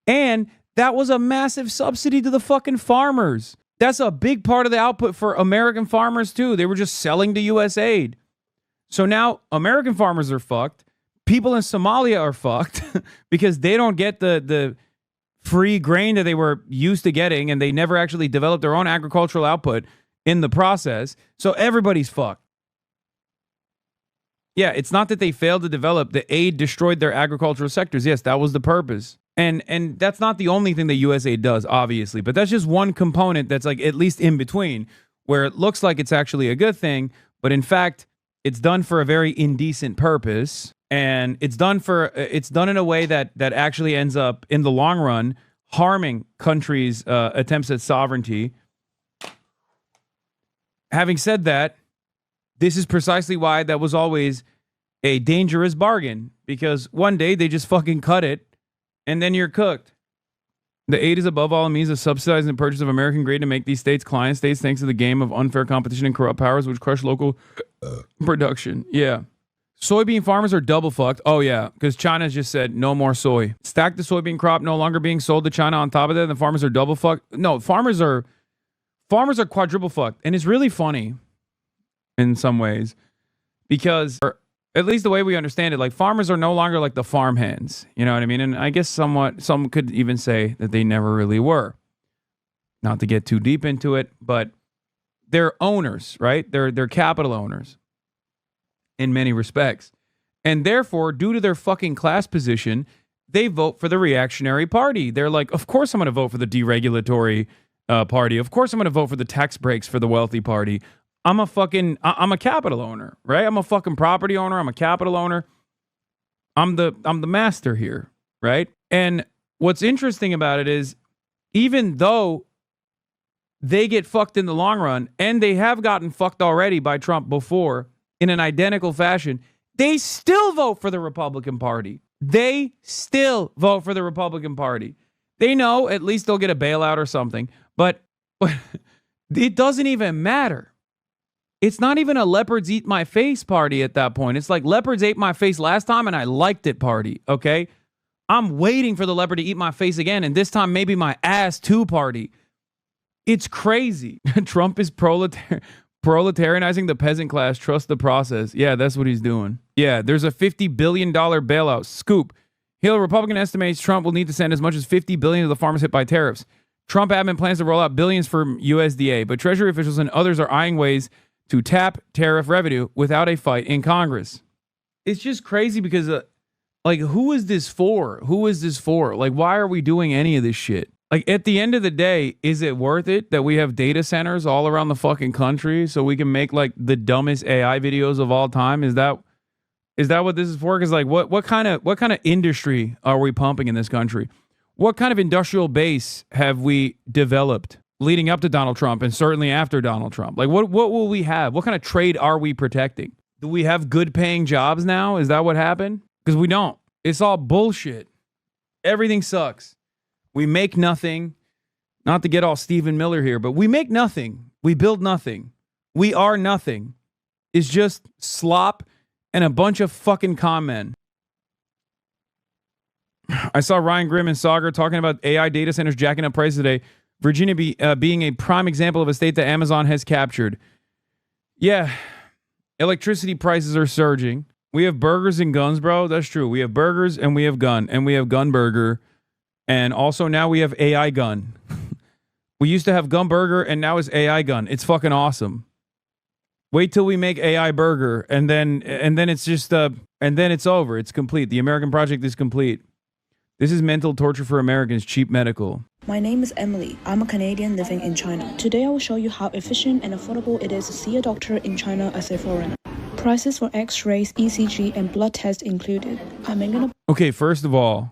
And that was a massive subsidy to the fucking farmers. That's a big part of the output for American farmers too. They were just selling to USAID. So now American farmers are fucked. People in Somalia are fucked because they don't get the free grain that they were used to getting, and they never actually developed their own agricultural output in the process. So everybody's fucked. Yeah, it's not that they failed to develop. The aid destroyed their agricultural sectors. Yes, that was the purpose. And that's not the only thing that USAID does, obviously, but that's just one component that's like at least in between, where it looks like it's actually a good thing, but in fact, it's done for a very indecent purpose. And it's done in a way that actually ends up in the long run harming countries' attempts at sovereignty. Having said that, this is precisely why that was always a dangerous bargain, because one day they just fucking cut it and then you're cooked. The aid is above all a means of subsidizing the purchase of American grain to make these states client states thanks to the game of unfair competition and corrupt powers which crush local production. Yeah. Soybean farmers are double fucked. Oh, yeah, because China's just said no more soy. Stack the soybean crop no longer being sold to China on top of that, the farmers are double fucked. No, farmers are quadruple fucked. And it's really funny in some ways because, or at least the way we understand it, like farmers are no longer like the farmhands. You know what I mean? And I guess some could even say that they never really were. Not to get too deep into it, but they're owners, right? They're capital owners in many respects. And therefore, due to their fucking class position, they vote for the reactionary party. They're like, of course I'm going to vote for the deregulatory party. Of course I'm going to vote for the tax breaks for the wealthy party. I'm a capital owner, right? I'm a fucking property owner. I'm a capital owner. I'm the master here, right? And what's interesting about it is, even though they get fucked in the long run, and they have gotten fucked already by Trump before, in an identical fashion, they still vote for the Republican Party. They still vote for the Republican Party. They know at least they'll get a bailout or something, but it doesn't even matter. It's not even a leopards eat my face party at that point. It's like leopards ate my face last time and I liked it party, okay? I'm waiting for the leopard to eat my face again, and this time maybe my ass too party. It's crazy. Trump is proletarianizing the peasant class. Trust the process. Yeah, that's what he's doing. Yeah, there's a $50 billion bailout. Scoop. Hill Republican estimates Trump will need to send as much as $50 billion to the farmers hit by tariffs. Trump admin plans to roll out billions for USDA, but Treasury officials and others are eyeing ways to tap tariff revenue without a fight in Congress. It's just crazy because Like, who is this for? Who is this for? Like, why are we doing any of this shit? Like, at the end of the day, is it worth it that we have data centers all around the fucking country so we can make like the dumbest AI videos of all time? Is that what this is for? Because like, what kind of industry are we pumping in this country? What kind of industrial base have we developed leading up to Donald Trump and certainly after Donald Trump? Like, what will we have? What kind of trade are we protecting? Do we have good paying jobs now? Is that what happened? Because we don't. It's all bullshit. Everything sucks. We make nothing. Not to get all Stephen Miller here, but we make nothing. We build nothing. We are nothing. It's just slop and a bunch of fucking con men. I saw Ryan Grimm and Sauger talking about AI data centers jacking up prices today. Virginia being a prime example of a state that Amazon has captured. Yeah, electricity prices are surging. We have burgers and guns, bro. That's true. We have burgers and we have gun. And we have gun burger. And also now we have AI gun. We used to have gun burger and now it's AI gun. It's fucking awesome. Wait till we make AI burger and then it's just and then it's over. It's complete. The American project is complete. This is mental torture for Americans, cheap medical. My name is Emily. I'm a Canadian living in China. Today I will show you how efficient and affordable it is to see a doctor in China as a foreigner. Prices for x-rays, ECG, and blood tests included. Okay, first of all,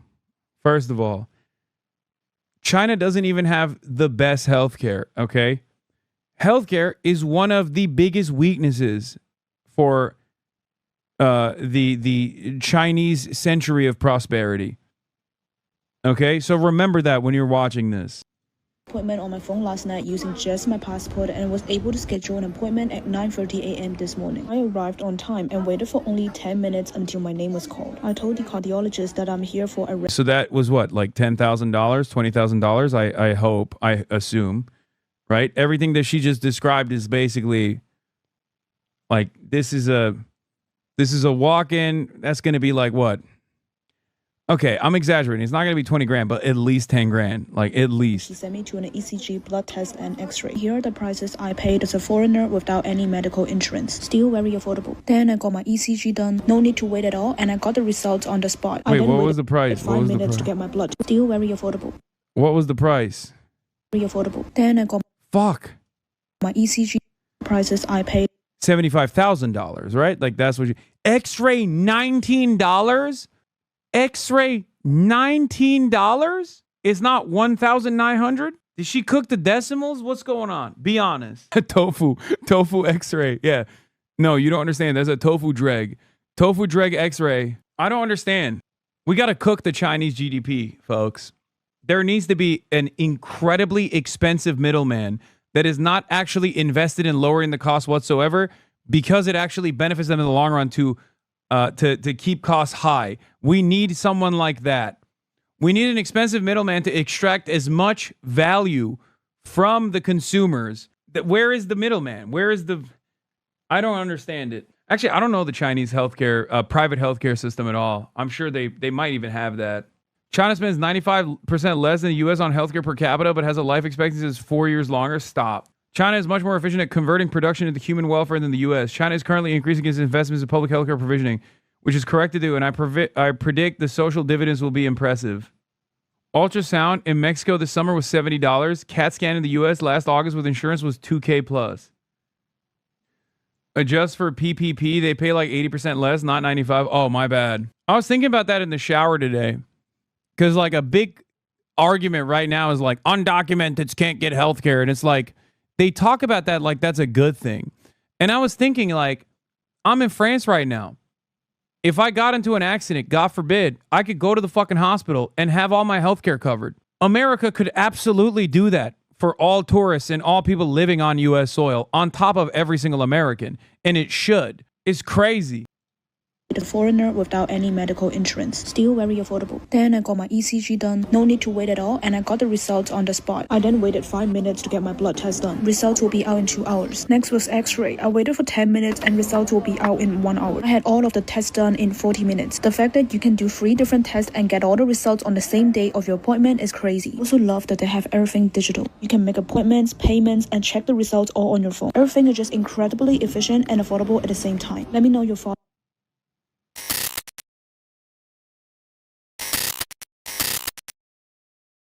China doesn't even have the best healthcare, okay? Healthcare is one of the biggest weaknesses for the Chinese century of prosperity. Okay, so remember that when you're watching this. Appointment on my phone last night using just my passport and was able to schedule an appointment at 9:30 a.m. this morning. I arrived on time and waited for only 10 minutes until my name was called. I told the cardiologist that I'm here for a... So that was what, like $10,000, $20,000? I hope, I assume, right? Everything that she just described is basically like, this is a walk-in. That's going to be like what? Okay, I'm exaggerating. It's not going to be 20 grand, but at least 10 grand. Like, at least. She sent me to an ECG, blood test, and x-ray. Here are the prices I paid as a foreigner without any medical insurance. Still very affordable. Then I got my ECG done. No need to wait at all, and I got the results on the spot. Wait, what was the price? 5 minutes to get my blood. Still very affordable. What was the price? Very affordable. Then I got... Fuck. My ECG prices I paid... $75,000, right? Like, that's what you... X-ray $19? X-ray $19? It's not 1,900? Did she cook the decimals? What's going on? Be honest. Tofu X-ray. Yeah. No, you don't understand. There's a tofu dreg. Tofu dreg X-ray. I don't understand. We got to cook the Chinese GDP, folks. There needs to be an incredibly expensive middleman that is not actually invested in lowering the cost whatsoever because it actually benefits them in the long run to keep costs high. We need someone like that. We need an expensive middleman to extract as much value from the consumers. Where is the middleman? Where is the... I don't understand it. Actually, I don't know the Chinese healthcare, private healthcare system at all. I'm sure they might even have that. China spends 95% less than the U.S. on healthcare per capita, but has a life expectancy that's 4 years longer. Stop. China is much more efficient at converting production into human welfare than the U.S. China is currently increasing its investments in public healthcare provisioning, which is correct to do, and I predict the social dividends will be impressive. Ultrasound in Mexico this summer was $70. CAT scan in the U.S. last August with insurance was $2K plus. Adjust for PPP, they pay like 80% less, not 95. Oh, my bad. I was thinking about that in the shower today, because like a big argument right now is like undocumented can't get healthcare, and it's like they talk about that like that's a good thing. And I was thinking, like, I'm in France right now. If I got into an accident, God forbid, I could go to the fucking hospital and have all my healthcare covered. America could absolutely do that for all tourists and all people living on U.S. soil on top of every single American. And it should. It's crazy. The foreigner without any medical insurance. Still very affordable. Then I got my ECG done. No need to wait at all, and I got the results on the spot. I then waited 5 minutes to get my blood test done. Results will be out in 2 hours. Next was x-ray. I waited for 10 minutes and results will be out in 1 hour. I had all of the tests done in 40 minutes. The fact that you can do 3 different tests and get all the results on the same day of your appointment is crazy. I also love that they have everything digital. You can make appointments, payments, and check the results all on your phone. Everything is just incredibly efficient and affordable at the same time. Let me know your thoughts.